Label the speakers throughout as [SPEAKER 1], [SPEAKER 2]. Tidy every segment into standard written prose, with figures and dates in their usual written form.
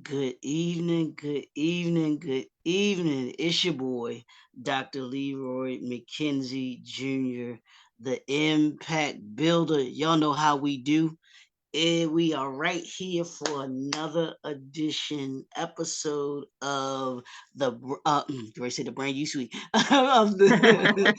[SPEAKER 1] Good evening, good evening, good evening. It's your boy, Dr. Leroy McKenzie Jr., the Impact Builder. Y'all know how we do. We are right here for another edition episode of do I say the brand you sweet of the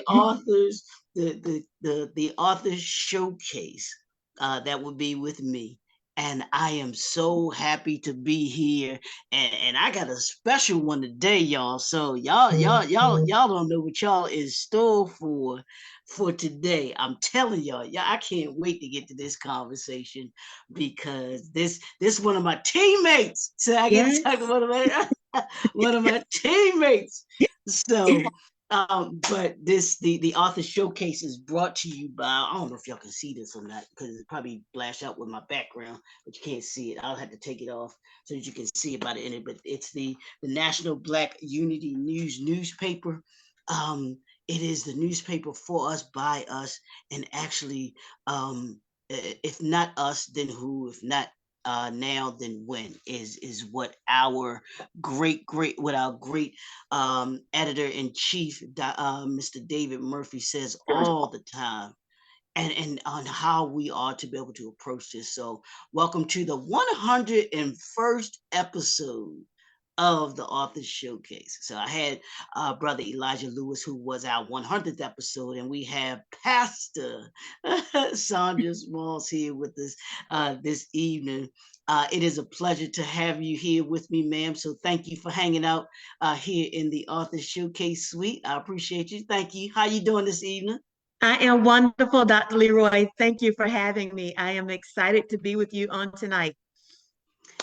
[SPEAKER 1] authors the authors showcase that will be with me. And I am so happy to be here, and I got a special one today, y'all. So y'all don't know what y'all is store for today. I'm telling y'all, yeah, I can't wait to get to this conversation because this one of my teammates. So I get to
[SPEAKER 2] Yes.
[SPEAKER 1] talk to one of my teammates. So but the author showcase is brought to you by, I don't know if y'all can see this or not because it probably flash out with my background, but you can't see it. I'll have to take it off so that you can see about it in it. But it's the National Black Unity News newspaper. Um, it is the newspaper for us, by us, and actually, if not us, then who? If not now, then when? Is what our what our great editor in chief, Mr. David Murphy, says all the time. And on how we are to be able to approach this. So, welcome to the 101st episode of the Authors Showcase. So I had Brother Elijah Lewis, who was our 100th episode, and we have Pastor Sandra Smalls here with us this evening. It is a pleasure to have you here with me, ma'am. So thank you for hanging out here in the Authors Showcase suite. I appreciate you. Thank you. How you doing this evening?
[SPEAKER 2] I am wonderful, Dr. Leroy. Thank you for having me. I am excited to be with you on tonight.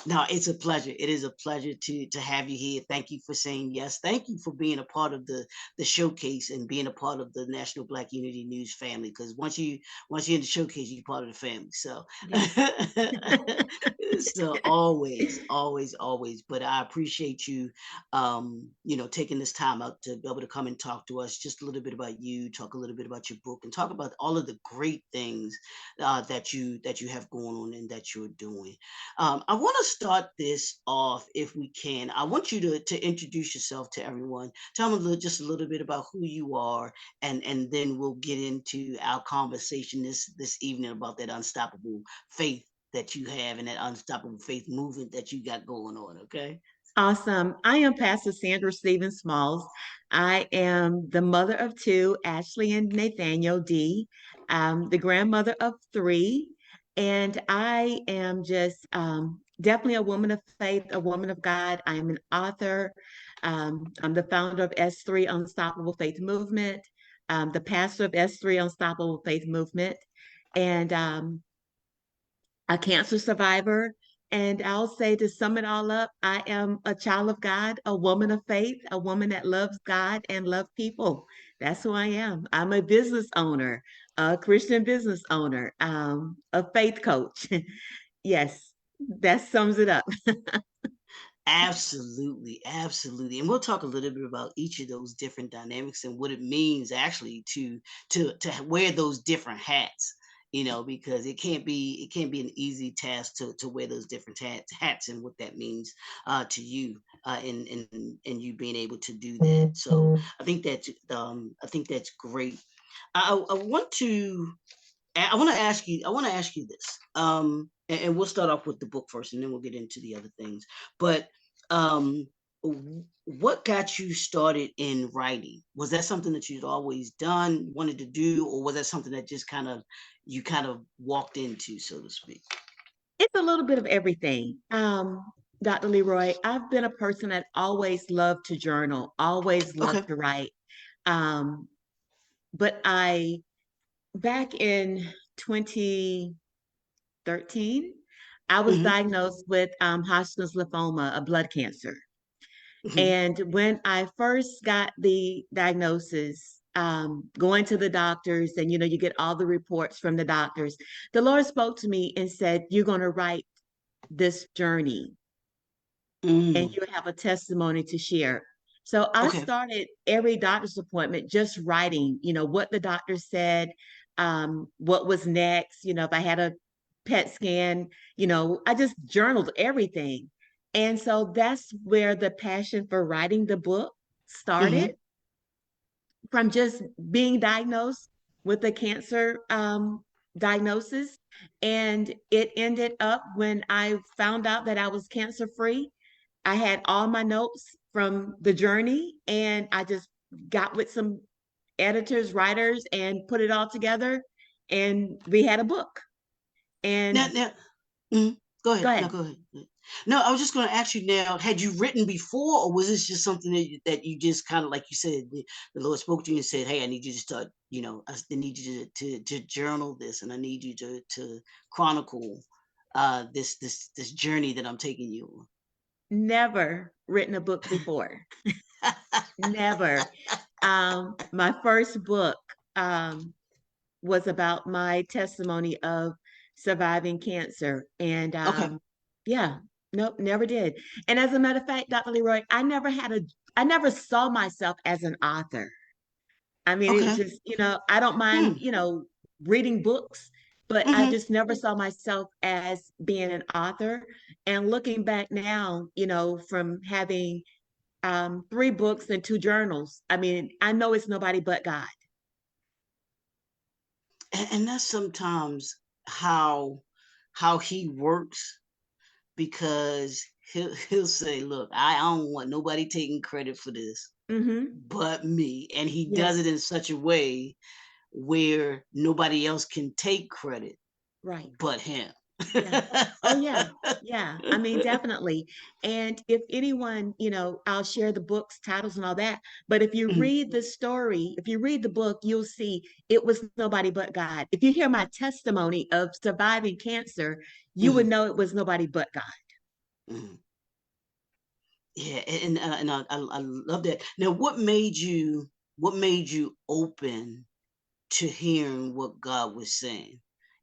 [SPEAKER 1] No, it's a pleasure. It is a pleasure to have you here. Thank you for saying yes. Thank you for being a part of the showcase and being a part of the National Black Unity News family. Because once you're in the showcase, you're part of the family. So
[SPEAKER 2] Yes.
[SPEAKER 1] so always. But I appreciate you, taking this time out to be able to come and talk to us just a little bit about you, talk a little bit about your book, and talk about all of the great things that you have going on and that you're doing. I want to start this off, if we can. I want you to introduce yourself to everyone. Tell them just a little bit about who you are, and then we'll get into our conversation this evening about that unstoppable faith that you have and that unstoppable faith movement that you got going on. Okay.
[SPEAKER 2] Awesome. I am Pastor Sandra Smalls. I am the mother of two, Ashley and Nathaniel D. The grandmother of three. And I am just definitely a woman of faith, a woman of God. I am an author. I'm the founder of S3 Unstoppable Faith Movement, the pastor of S3 Unstoppable Faith Movement, and a cancer survivor. And I'll say, to sum it all up, I am a child of God, a woman of faith, a woman that loves God and loves people. That's who I am. I'm a business owner, a Christian business owner, a faith coach. Yes, that sums it up.
[SPEAKER 1] Absolutely. And we'll talk a little bit about each of those different dynamics and what it means actually to wear those different hats. Because it can't be an easy task to wear those different hats and what that means to you and you being able to do that. So I think that's great. I want to I want to ask you this. And we'll start off with the book first, and then we'll get into the other things. But um, what got you started in writing? Was that something that you'd always done, wanted to do, or was that something that just kind of walked into, so to speak?
[SPEAKER 2] It's a little bit of everything. Dr. Leroy, I've been a person that always loved to journal, always loved
[SPEAKER 1] Okay.
[SPEAKER 2] to write. Um, but back in 2013, I was
[SPEAKER 1] Hmm.
[SPEAKER 2] diagnosed with Hodgkin's lymphoma, a blood cancer.
[SPEAKER 1] Hmm.
[SPEAKER 2] And when I first got the diagnosis, going to the doctors, and you get all the reports from the doctors, the Lord spoke to me and said, "You're going to write this journey, and
[SPEAKER 1] Mm.
[SPEAKER 2] you have a testimony to share." So I
[SPEAKER 1] Okay.
[SPEAKER 2] started every doctor's appointment just writing, what the doctor said, what was next. If I had a PET scan, I just journaled everything. And so that's where the passion for writing the book started,
[SPEAKER 1] Mm-hmm.
[SPEAKER 2] from just being diagnosed with a cancer diagnosis. And it ended up when I found out that I was cancer free. I had all my notes from the journey, and I just got with some editors, writers, and put it all together. And we had a book.
[SPEAKER 1] Now,
[SPEAKER 2] And
[SPEAKER 1] now, mhm. Go
[SPEAKER 2] go
[SPEAKER 1] ahead. No,
[SPEAKER 2] ahead.
[SPEAKER 1] go ahead. No, I was just going to ask you now, had you written before, or was this just something that you just kind of, like you said, the Lord spoke to you and said, hey, I need you to start, I need you to journal this, and I need you to chronicle this journey that I'm taking you
[SPEAKER 2] Never written a book before.
[SPEAKER 1] on.
[SPEAKER 2] Never. My first book was about my testimony of surviving cancer. And
[SPEAKER 1] Okay.
[SPEAKER 2] yeah, nope, never did. And as a matter of fact, Dr. Leroy, I never saw myself as an author. I mean, it was
[SPEAKER 1] Okay.
[SPEAKER 2] just, I don't mind,
[SPEAKER 1] Hmm.
[SPEAKER 2] reading books, but I
[SPEAKER 1] Mm-hmm.
[SPEAKER 2] just never saw myself as being an author. And looking back now, from having three books and two journals, I mean, I know it's nobody but God.
[SPEAKER 1] And that's sometimes how how he works, because he'll say, look, I don't want nobody taking credit for this
[SPEAKER 2] Mm-hmm.
[SPEAKER 1] but me. And he does
[SPEAKER 2] Yes,
[SPEAKER 1] it in such a way where nobody else can take credit
[SPEAKER 2] right.
[SPEAKER 1] but him.
[SPEAKER 2] Yeah. Oh, yeah. Yeah. I mean, definitely. And if anyone, I'll share the books, titles, and all that. But if you
[SPEAKER 1] Mhm,
[SPEAKER 2] read the story, if you read the book, you'll see it was nobody but God. If you hear my testimony of surviving cancer, you would
[SPEAKER 1] mhm,
[SPEAKER 2] know it was nobody but God.
[SPEAKER 1] mhm. Yeah, and I love that. Now, what made you open to hearing what God was saying,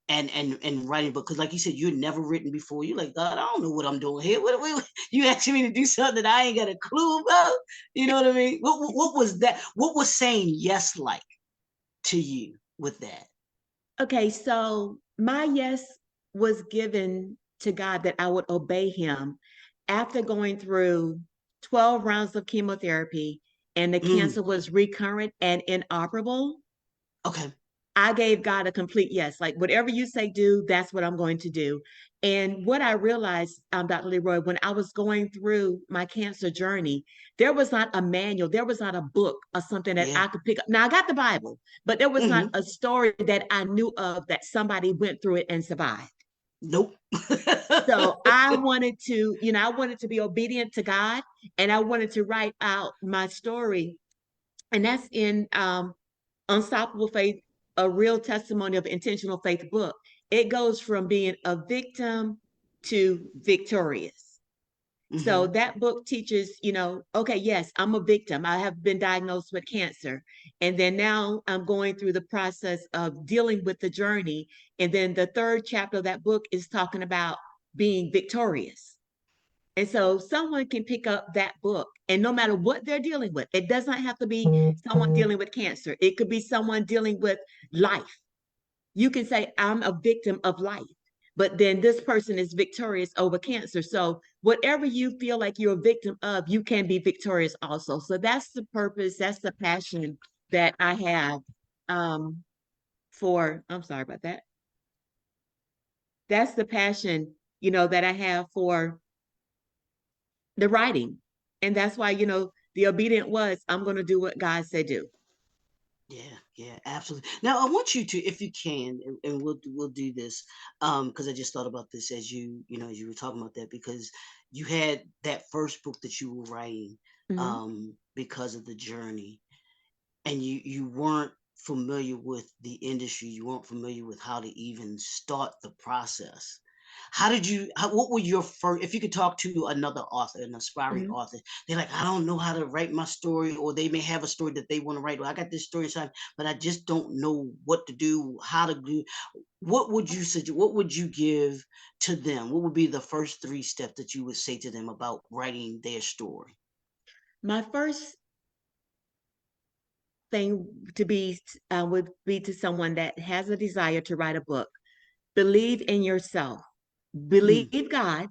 [SPEAKER 1] and writing? Because, like you said, you'd never written before. You're like, God, I don't know what I'm doing here. What you asking me to do something that I ain't got a clue about? You know what I mean? What was that? What was saying yes like to you with that?
[SPEAKER 2] Okay, so my yes was given to God that I would obey him after going through 12 rounds of chemotherapy, and the
[SPEAKER 1] Mm,
[SPEAKER 2] cancer was recurrent and inoperable.
[SPEAKER 1] okay.
[SPEAKER 2] I gave God a complete yes. Like, whatever you say do, that's what I'm going to do. And what I realized, Dr. Leroy, when I was going through my cancer journey, there was not a manual, there was not a book or something that
[SPEAKER 1] Yeah.
[SPEAKER 2] I could pick up. Now, I got the Bible, but there was not
[SPEAKER 1] Hmm.
[SPEAKER 2] a story that I knew of that somebody went through it and survived.
[SPEAKER 1] Nope.
[SPEAKER 2] So I wanted to be obedient to God, and I wanted to write out my story. And that's in Unstoppable Faith, a real testimony of intentional faith book. It goes from being a victim to victorious. So
[SPEAKER 1] Hmm.
[SPEAKER 2] that book teaches, okay, yes, I'm a victim. I have been diagnosed with cancer. And then now I'm going through the process of dealing with the journey. And then the third chapter of that book is talking about being victorious. And so someone can pick up that book, and no matter what they're dealing with, it does not have to be someone dealing with cancer. It could be someone dealing with life. You can say, I'm a victim of life, but then this person is victorious over cancer. So whatever you feel like you're a victim of, you can be victorious also. So that's the purpose, that's the passion that I have um, I'm sorry about that. That's the passion, that I have for the writing. And that's why, the obedient was, I'm going to do what God said do.
[SPEAKER 1] Yeah, yeah, absolutely. Now, I want you to, if you can, and we'll do this, because I just thought about this as as you were talking about that, because you had that first book that you were writing,
[SPEAKER 2] Mm-hmm.
[SPEAKER 1] because of the journey, and you weren't familiar with the industry, you weren't familiar with how to even start the process. What were your first, if you could talk to another author, an aspiring
[SPEAKER 2] Mm-hmm.
[SPEAKER 1] author, they're like, I don't know how to write my story, or they may have a story that they want to write. Well, I got this story inside, but I just don't know what to do, how to do. What would you suggest? What would you give to them? What would be the first three steps that you would say to them about writing their story?
[SPEAKER 2] My first thing to be would be to someone that has a desire to write a book. believe in yourself,
[SPEAKER 1] Mm,
[SPEAKER 2] believe God,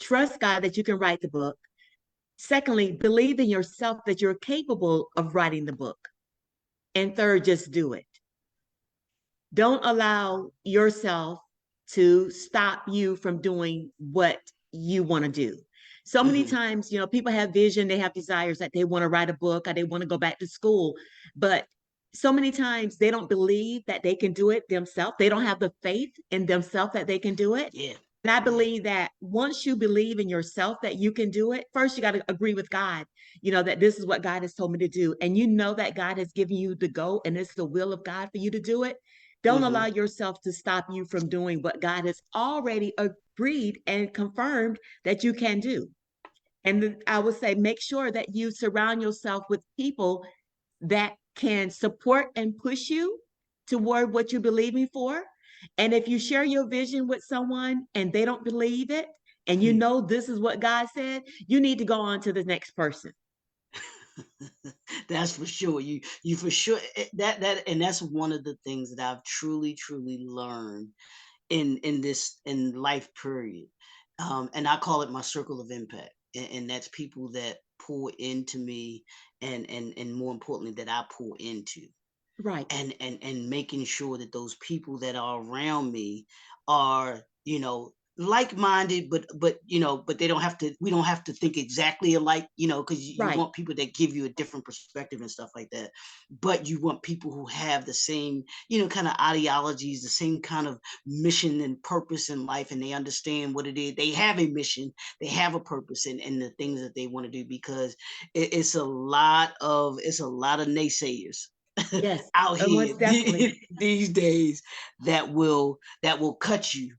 [SPEAKER 2] trust God that you can write the book. Secondly, believe in yourself that you're capable of writing the book. And third, just do it. Don't allow yourself to stop you from doing what you want to do. So many
[SPEAKER 1] mm-hmm.
[SPEAKER 2] times, people have vision, they have desires that they want to write a book or they want to go back to school, but so many times they don't believe that they can do it themselves. They don't have the faith in themselves that they can do it.
[SPEAKER 1] Yeah,
[SPEAKER 2] And I
[SPEAKER 1] yeah.
[SPEAKER 2] believe that once you believe in yourself that you can do it, first you got to agree with God, that this is what God has told me to do. And you know that God has given you the go and it's the will of God for you to do it. Don't
[SPEAKER 1] Mm-hmm.
[SPEAKER 2] allow yourself to stop you from doing what God has already agreed and confirmed that you can do. And I would say, make sure that you surround yourself with people that can support and push you toward what you're believing for. And if you share your vision with someone and they don't believe it, and you know this is what God said, you need to go on to the next person.
[SPEAKER 1] That's for sure. You for sure that and that's one of the things that I've truly learned in this in life period. And I call it my circle of impact. And that's people that pour into me and more importantly that I pour into.
[SPEAKER 2] Right,
[SPEAKER 1] And making sure that those people that are around me are like-minded, but they don't have to we don't have to think exactly alike, because you
[SPEAKER 2] right.
[SPEAKER 1] want people that give you a different perspective and stuff like that, but you want people who have the same kind of ideologies, the same kind of mission and purpose in life, and they understand what it is. They have a mission, they have a purpose in the things that they want to do, because it's a lot of naysayers
[SPEAKER 2] Yes,
[SPEAKER 1] out here
[SPEAKER 2] most definitely.
[SPEAKER 1] these days that will cut you,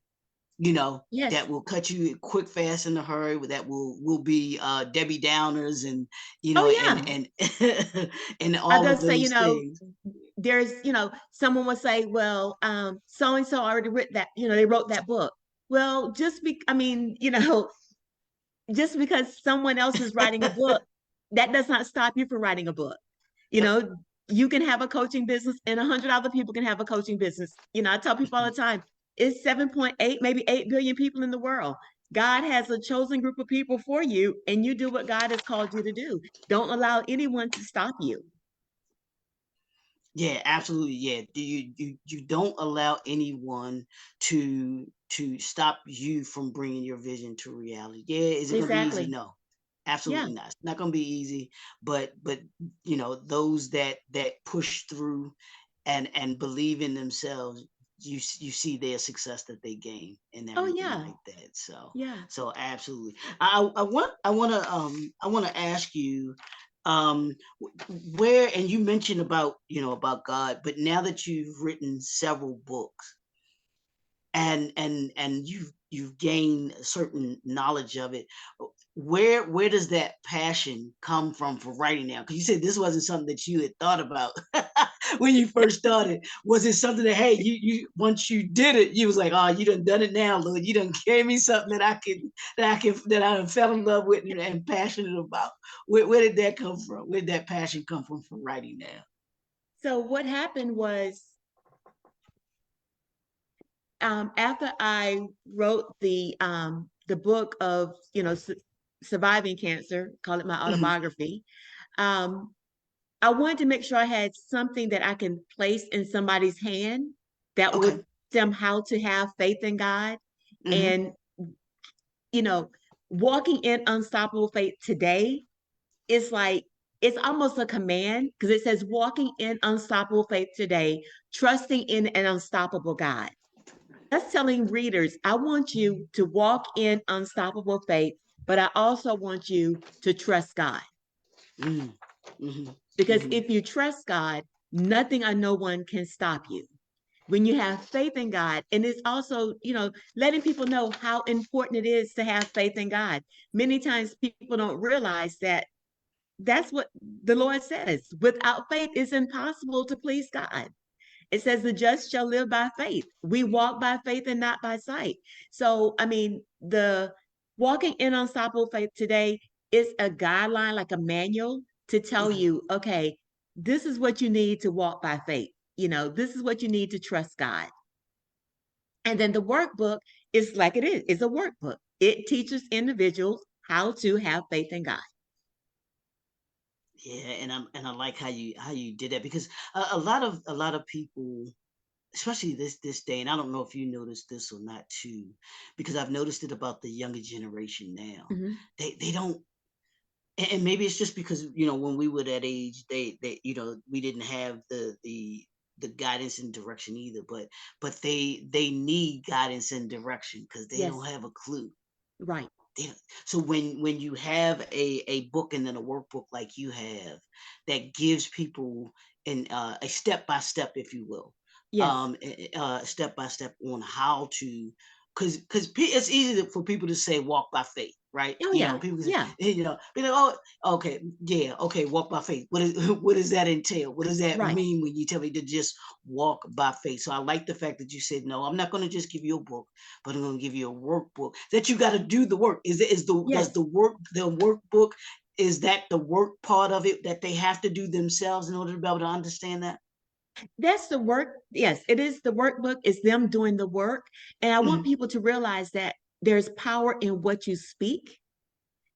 [SPEAKER 2] Yes.
[SPEAKER 1] that will cut you quick, fast, in a hurry. That will be Debbie Downers, and
[SPEAKER 2] Oh,
[SPEAKER 1] and
[SPEAKER 2] yeah.
[SPEAKER 1] and
[SPEAKER 2] I
[SPEAKER 1] all of
[SPEAKER 2] just say,
[SPEAKER 1] those things.
[SPEAKER 2] there's, someone would say, well, so and so already written that, they wrote that book. Well, I mean, just because someone else is writing a book, that does not stop you from writing a book. You know, you can have a coaching business and 100 other people can have a coaching business. I tell people all the time, it's 7.8, maybe 8 billion people in the world. God has a chosen group of people for you, and you do what God has called you to do. Don't allow anyone to stop you.
[SPEAKER 1] Yeah, absolutely. Yeah, do you don't allow anyone to stop you from bringing your vision to reality. Yeah, is it going to be easy?
[SPEAKER 2] Exactly.
[SPEAKER 1] No,
[SPEAKER 2] Yeah.
[SPEAKER 1] absolutely not. It's not going to be easy. But those that push through and believe in themselves, you see their success that they gain and
[SPEAKER 2] Oh,
[SPEAKER 1] everything
[SPEAKER 2] yeah.
[SPEAKER 1] like that. So
[SPEAKER 2] Yeah.
[SPEAKER 1] so absolutely. I want to ask you, where, and you mentioned about God, but now that you've written several books and you've gained a certain knowledge of it, where does that passion come from for writing now? Because you said this wasn't something that you had thought about when you first started. Was it something that, hey, you once you did it, you was like, oh, you done it now, Lord, you done gave me something that I done fell in love with and passionate about? Where did that come from? Where did that passion come from for writing now?
[SPEAKER 2] So what happened was, after I wrote the book of surviving cancer, call it my
[SPEAKER 1] Hmm.
[SPEAKER 2] autobiography. Um, I wanted to make sure I had something that I can place in somebody's hand that would
[SPEAKER 1] Okay.
[SPEAKER 2] teach them how to have faith in God,
[SPEAKER 1] Hmm.
[SPEAKER 2] and you know, walking in unstoppable faith today is like, it's almost a command because it says walking in unstoppable faith today, trusting in an unstoppable God. That's telling readers, I want you to walk in unstoppable faith, but I also want you to trust God.
[SPEAKER 1] Hmm. Hmm.
[SPEAKER 2] Because
[SPEAKER 1] Hmm.
[SPEAKER 2] if you trust God, nothing or no one can stop you. When you have faith in God, and it's also, letting people know how important it is to have faith in God. Many times people don't realize that that's what the Lord says. Without faith, it's impossible to please God. It says the just shall live by faith. We walk by faith and not by sight. So, I mean, the walking in unstoppable faith today is a guideline, like a manual to tell
[SPEAKER 1] Okay.
[SPEAKER 2] you, okay, this is what you need to walk by faith. This is what you need to trust God. And then the workbook is like it is, it's a workbook. It teaches individuals how to have faith in God.
[SPEAKER 1] Yeah, and I like how you did that because a lot of people, especially this day, and I don't know if you noticed this or not too, because I've noticed it about the younger generation now.
[SPEAKER 2] Mhm.
[SPEAKER 1] They don't, and maybe it's just because when we were that age, they we didn't have the guidance and direction either, but they need guidance and direction because they don't
[SPEAKER 2] Yes,
[SPEAKER 1] have a clue.
[SPEAKER 2] right.
[SPEAKER 1] They don't- So when you have a book and then a workbook like you have that gives people a step by step, if you will,
[SPEAKER 2] Yes.
[SPEAKER 1] step by step on how to, because it's easy for people to say walk by faith, right?
[SPEAKER 2] Oh yeah.
[SPEAKER 1] People say,
[SPEAKER 2] Yeah.
[SPEAKER 1] be like, oh, okay, yeah, okay, walk by faith. What is what does that entail? What does that
[SPEAKER 2] Right.
[SPEAKER 1] mean when you tell me to just walk by faith? So I like the fact that you said no. I'm not going to just give you a book, but I'm going to give you a workbook that you got to do the work. Is the does
[SPEAKER 2] Yes.
[SPEAKER 1] the workbook, is that the work part of it that they have to do themselves in order to be able to understand that?
[SPEAKER 2] That's the work. Yes, it is the workbook. It's them doing the work. And I want
[SPEAKER 1] Mhm.
[SPEAKER 2] people to realize that there's power in what you speak.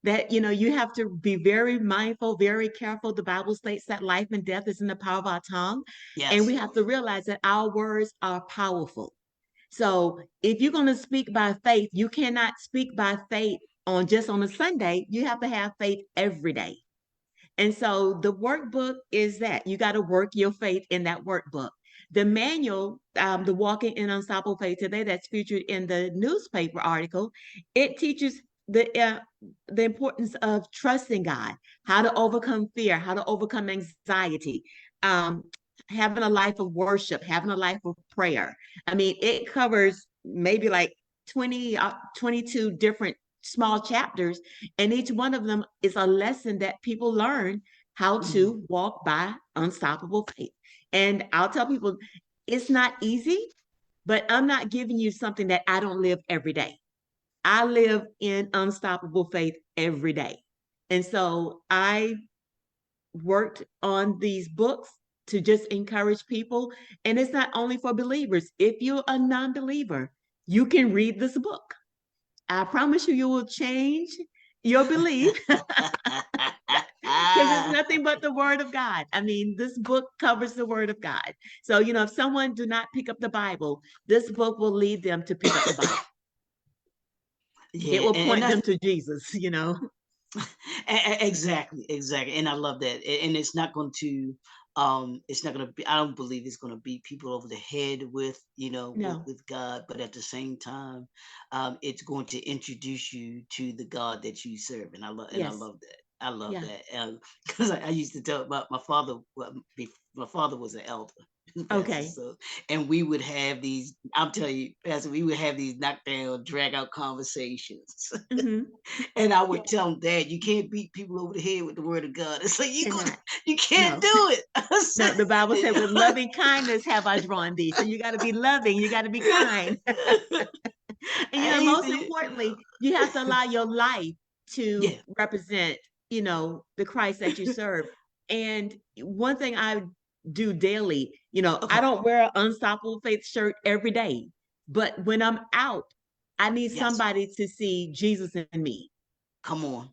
[SPEAKER 2] That you have to be very mindful, very careful. The Bible states that life and death is in the power of our tongue. And we
[SPEAKER 1] Yes.
[SPEAKER 2] have to realize that our words are powerful. So if you're going to speak by faith, you cannot speak by faith on just on a Sunday. You have to have faith every day. And so the workbook is that you got to work your faith in that workbook. The manual, the Walking in Unstoppable Faith today, that's featured in the newspaper article, it teaches the importance of trusting God, how to overcome fear, how to overcome anxiety, um, having a life of worship, having a life of prayer. I mean, it covers maybe like 22 different small chapters, and each one of them is a lesson that people learn how
[SPEAKER 1] Mhm.
[SPEAKER 2] to walk by unstoppable faith. And I'll tell people it's not easy, but I'm not giving you something that I don't live every day. I live in unstoppable faith every day. And so I worked on these books to just encourage people. And it's not only for believers. If you're a non believer, you can read this book. I promise you, you will change your belief because it's nothing but the word of God. I mean, this book covers the word of God. So, if someone do not pick up the Bible, this book will lead them to pick up the Bible. It
[SPEAKER 1] Yeah,
[SPEAKER 2] will
[SPEAKER 1] and
[SPEAKER 2] point them
[SPEAKER 1] that's
[SPEAKER 2] to Jesus.
[SPEAKER 1] exactly, and I love that. And it's not going to be, I don't believe it's going to beat people over the head with
[SPEAKER 2] No.
[SPEAKER 1] with God, but at the same time, it's going to introduce you to the God that you serve, and I
[SPEAKER 2] Yes.
[SPEAKER 1] love that. I love
[SPEAKER 2] Yeah.
[SPEAKER 1] that because I used to tell my father, well, my father was an elder, Pastor.
[SPEAKER 2] Okay.
[SPEAKER 1] So, and we would have these. I'm telling you, Pastor, we would have these knockdown, drag out conversations.
[SPEAKER 2] Hmm.
[SPEAKER 1] And I
[SPEAKER 2] Yeah.
[SPEAKER 1] would tell him, Dad, you can't beat people over the head with the word of God. It's like
[SPEAKER 2] Cannot.
[SPEAKER 1] you can't
[SPEAKER 2] No.
[SPEAKER 1] do it. I
[SPEAKER 2] No,
[SPEAKER 1] said,
[SPEAKER 2] the Bible said, with loving kindness have I drawn thee. So you got to be loving, you got to be kind. And
[SPEAKER 1] I
[SPEAKER 2] most
[SPEAKER 1] said,
[SPEAKER 2] importantly, you have to allow your life to
[SPEAKER 1] yeah,
[SPEAKER 2] represent, the Christ that you serve. And one thing I do daily, I
[SPEAKER 1] okay,
[SPEAKER 2] don't wear an unstoppable faith shirt every day, but when I'm out, I need
[SPEAKER 1] yes,
[SPEAKER 2] somebody to see Jesus in me,
[SPEAKER 1] come on,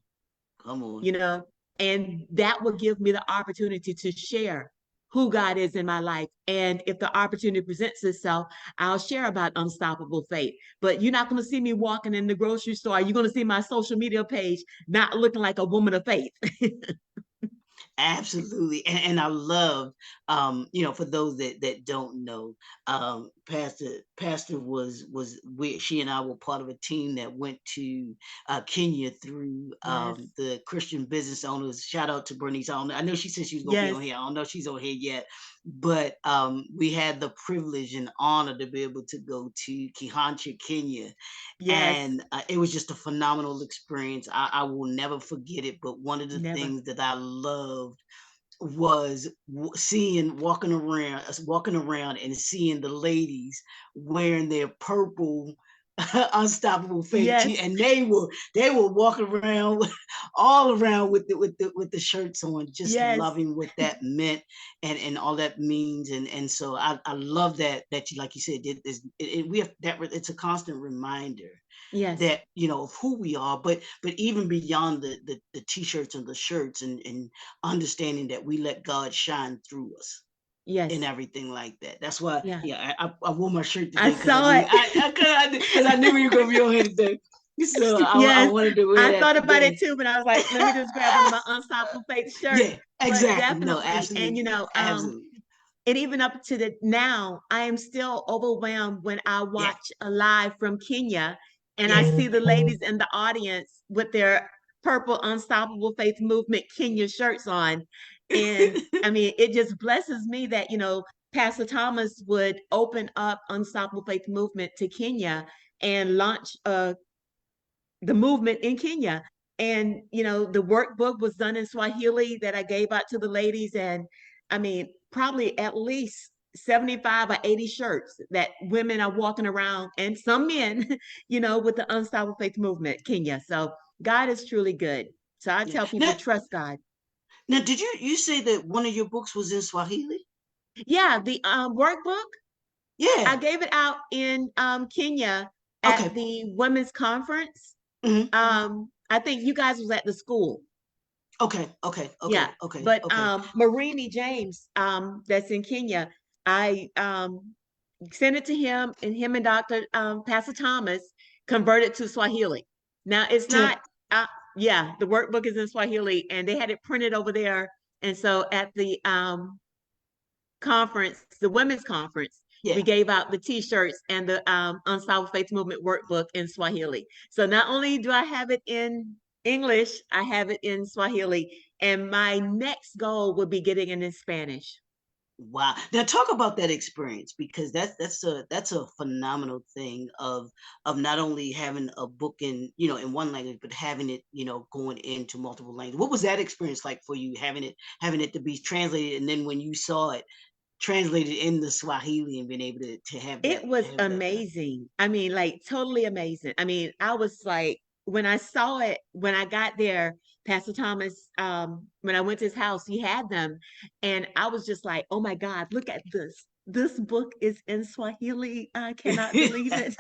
[SPEAKER 1] come on.
[SPEAKER 2] you know, and that will give me the opportunity to share who God is in my life. And if the opportunity presents itself, I'll share about unstoppable faith. But you're not going to see me walking in the grocery store. You're going to see my social media page not looking like a woman of faith.
[SPEAKER 1] Absolutely, and I love, for those that don't know, Pastor she and I were part of a team that went to Kenya through
[SPEAKER 2] Yes.
[SPEAKER 1] the Christian business owners. Shout out to Bernice. I know she said she was gonna be
[SPEAKER 2] Yes.
[SPEAKER 1] on here. I don't know if she's on here yet, but we had the privilege and honor to be able to go to Kihancha, Kenya,
[SPEAKER 2] Yes.
[SPEAKER 1] and it was just a phenomenal experience. I will never forget it. But one of the
[SPEAKER 2] Never.
[SPEAKER 1] things that I loved was seeing walking around and seeing the ladies wearing their purple Unstoppable Faith,
[SPEAKER 2] Yes,
[SPEAKER 1] and they were walking around all around with the shirts on, just
[SPEAKER 2] yes,
[SPEAKER 1] loving what that meant and all that means, and so I love that you, like you said, we have that, it's a constant reminder
[SPEAKER 2] yes,
[SPEAKER 1] that, of who we are, but even beyond the t-shirts and the shirts, and understanding that we let God shine through us and
[SPEAKER 2] yes,
[SPEAKER 1] everything like that. That's why,
[SPEAKER 2] yeah.
[SPEAKER 1] yeah, I wore my shirt
[SPEAKER 2] I
[SPEAKER 1] today because I
[SPEAKER 2] saw
[SPEAKER 1] knew
[SPEAKER 2] it.
[SPEAKER 1] I knew you were gonna be on here today. So I
[SPEAKER 2] Yes,
[SPEAKER 1] wanted to wear
[SPEAKER 2] I
[SPEAKER 1] that
[SPEAKER 2] thought about it
[SPEAKER 1] today.
[SPEAKER 2] too, but I was like, let me just grab one of my Unstoppable Faith shirts.
[SPEAKER 1] Yeah,
[SPEAKER 2] But
[SPEAKER 1] exactly. No,
[SPEAKER 2] definitely, and
[SPEAKER 1] absolutely, absolutely.
[SPEAKER 2] and even up to the now, I am still overwhelmed when I
[SPEAKER 1] Yeah.
[SPEAKER 2] watch a live from Kenya and I
[SPEAKER 1] Yes.
[SPEAKER 2] see the ladies in the audience with their purple Unstoppable Faith Movement Kenya shirts on. And I mean, it just blesses me that, Pastor Thomas would open up Unstoppable Faith Movement to Kenya and launch the movement in Kenya. And, the workbook was done in Swahili that I gave out to the ladies. And I mean, probably at least 75 or 80 shirts that women are walking around and some men, with the Unstoppable Faith Movement, Kenya. So God is truly good. So I
[SPEAKER 1] Yeah.
[SPEAKER 2] tell people, trust God.
[SPEAKER 1] Now, did you say that one of your books was in Swahili?
[SPEAKER 2] Yeah, the workbook, I
[SPEAKER 1] Yeah.
[SPEAKER 2] gave it out in Kenya at
[SPEAKER 1] Okay.
[SPEAKER 2] the women's conference.
[SPEAKER 1] Hmm.
[SPEAKER 2] I think you guys was at the school.
[SPEAKER 1] Okay. Okay.
[SPEAKER 2] Yeah,
[SPEAKER 1] Okay. Okay.
[SPEAKER 2] but
[SPEAKER 1] Okay.
[SPEAKER 2] Marini James, that's in Kenya, I sent it to him, and him and Dr. Pastor Thomas converted to Swahili. Now it's
[SPEAKER 1] To
[SPEAKER 2] not, uh, yeah, the workbook is in Swahili, and they had it printed over there. And so at the conference, the women's conference, we
[SPEAKER 1] Yeah.
[SPEAKER 2] gave out the T-shirts and the Unstoppable Faith Movement workbook in Swahili. So not only do I have it in English, I have it in Swahili, and my next goal would be getting it in Spanish.
[SPEAKER 1] Wow. Now talk about that experience, because that's a phenomenal thing of not only having a book in one language, but having it, going into multiple languages. What was that experience like for you, having it to be translated, and then when you saw it translated in the Swahili and being able to have
[SPEAKER 2] It
[SPEAKER 1] that
[SPEAKER 2] was
[SPEAKER 1] have that
[SPEAKER 2] amazing. I mean, like totally amazing. I mean, I was like, when I saw it, when I got there, Pastor Thomas, when I went to his house, he had them. And I was just like, oh my God, look at this. This book is in Swahili. I cannot believe it.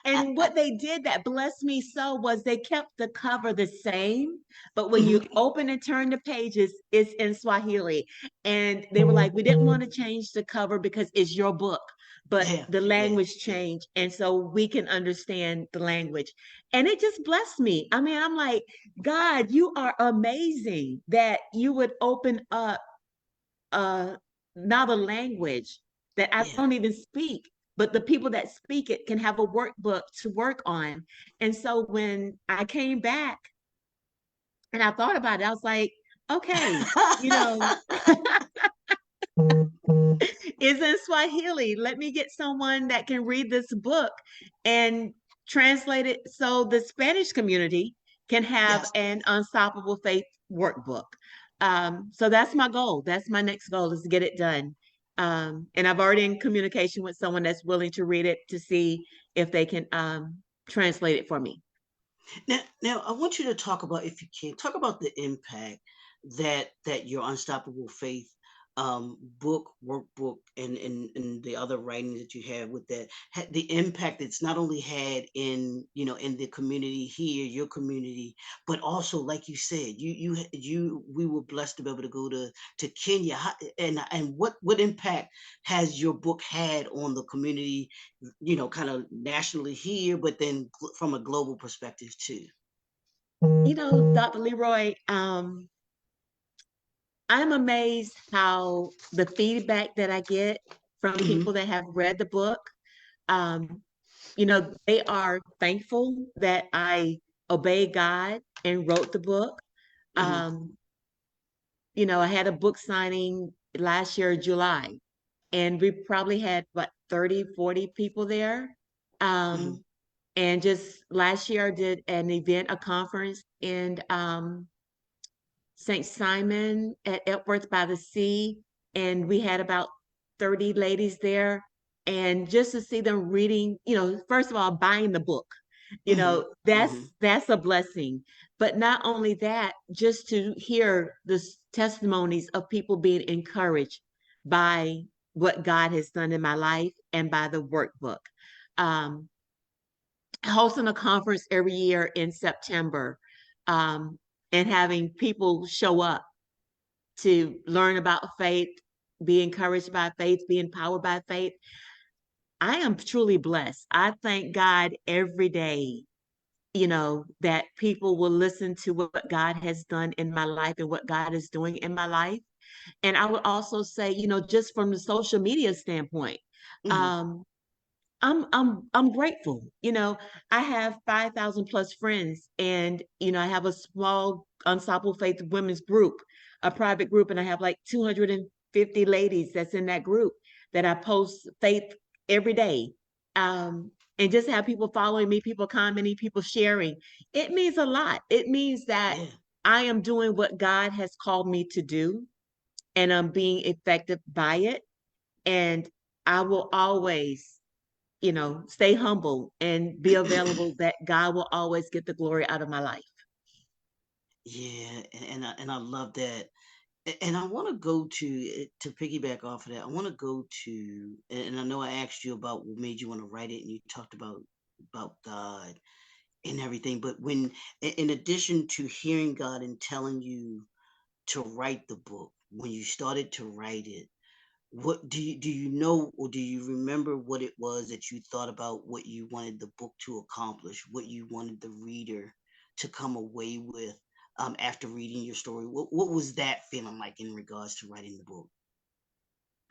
[SPEAKER 2] And what they did that blessed me so was they kept the cover the same, but when you
[SPEAKER 1] Mhm.
[SPEAKER 2] open and turn the pages, it's in Swahili. And they were like, we didn't want to change the cover because it's your book, but
[SPEAKER 1] Yeah,
[SPEAKER 2] the
[SPEAKER 1] yeah,
[SPEAKER 2] language
[SPEAKER 1] yeah.
[SPEAKER 2] changed. And so we can understand the language. And it just blessed me. I mean, I'm like, God, you are amazing that you would open up uh not a language that I
[SPEAKER 1] Yeah.
[SPEAKER 2] don't even speak, but the people that speak it can have a workbook to work on. And so when I came back and I thought about it, I was like, okay, you know, is in Swahili. Let me get someone that can read this book and translate it so the Spanish community can have
[SPEAKER 1] Yes.
[SPEAKER 2] an Unstoppable Faith workbook. So that's my goal. That's my next goal, is to get it done. And I've already in communication with someone that's willing to read it to see if they can translate it for me.
[SPEAKER 1] Now, I want you to talk about, if you can, talk about the impact that your Unstoppable Faith book, workbook, and the other writing that you have with that, the impact it's not only had in the community here, your community, but also, like you said, we were blessed to be able to go to Kenya. And what impact has your book had on the community, kind of nationally here, but then from a global perspective too?
[SPEAKER 2] Dr. Leroy, I'm amazed how the feedback that I get from
[SPEAKER 1] Hmm.
[SPEAKER 2] people that have read the book, um, they are thankful that I obeyed God and wrote the book.
[SPEAKER 1] Hmm.
[SPEAKER 2] Um, I had a book signing last year, July, and we probably had what 30, 40 people there.
[SPEAKER 1] Hmm.
[SPEAKER 2] And just last year I did an event, a conference in St. Simon at Epworth by the Sea, and we had about 30 ladies there. and just to see them reading, first of all, buying the book,
[SPEAKER 1] Hmm. Hmm.
[SPEAKER 2] that's a blessing. But not only that, just to hear the testimonies of people being encouraged by what God has done in my life and by the workbook. Um, Hosting a conference every year in September, um, and having people show up to learn about faith, be encouraged by faith, be empowered by faith. I am truly blessed. I thank God every day, that people will listen to what God has done in my life and what God is doing in my life. And I would also say, just from the social media standpoint,
[SPEAKER 1] Hmm.
[SPEAKER 2] um, I'm grateful. I have 5,000 plus friends, and I have a small Unstoppable Faith Women's group, a private group, and I have like 250 ladies that's in that group that I post faith every day. And just have people following me, people commenting, people sharing. It means a lot. It means that
[SPEAKER 1] Yeah.
[SPEAKER 2] I am doing what God has called me to do, and I'm being effective by it. And I will always, stay humble and be available, that God will always get the glory out of my life.
[SPEAKER 1] Yeah, and I love that. And I want to go to piggyback off of that. I want to go to, and I know I asked you about what made you want to write it, and you talked about God and everything. But when, in addition to hearing God and telling you to write the book, when you started to write it, what do you know, or do you remember what it was that you thought about, what you wanted the book to accomplish, what you wanted the reader to come away with, after reading your story? What was that feeling like in regards to writing the book?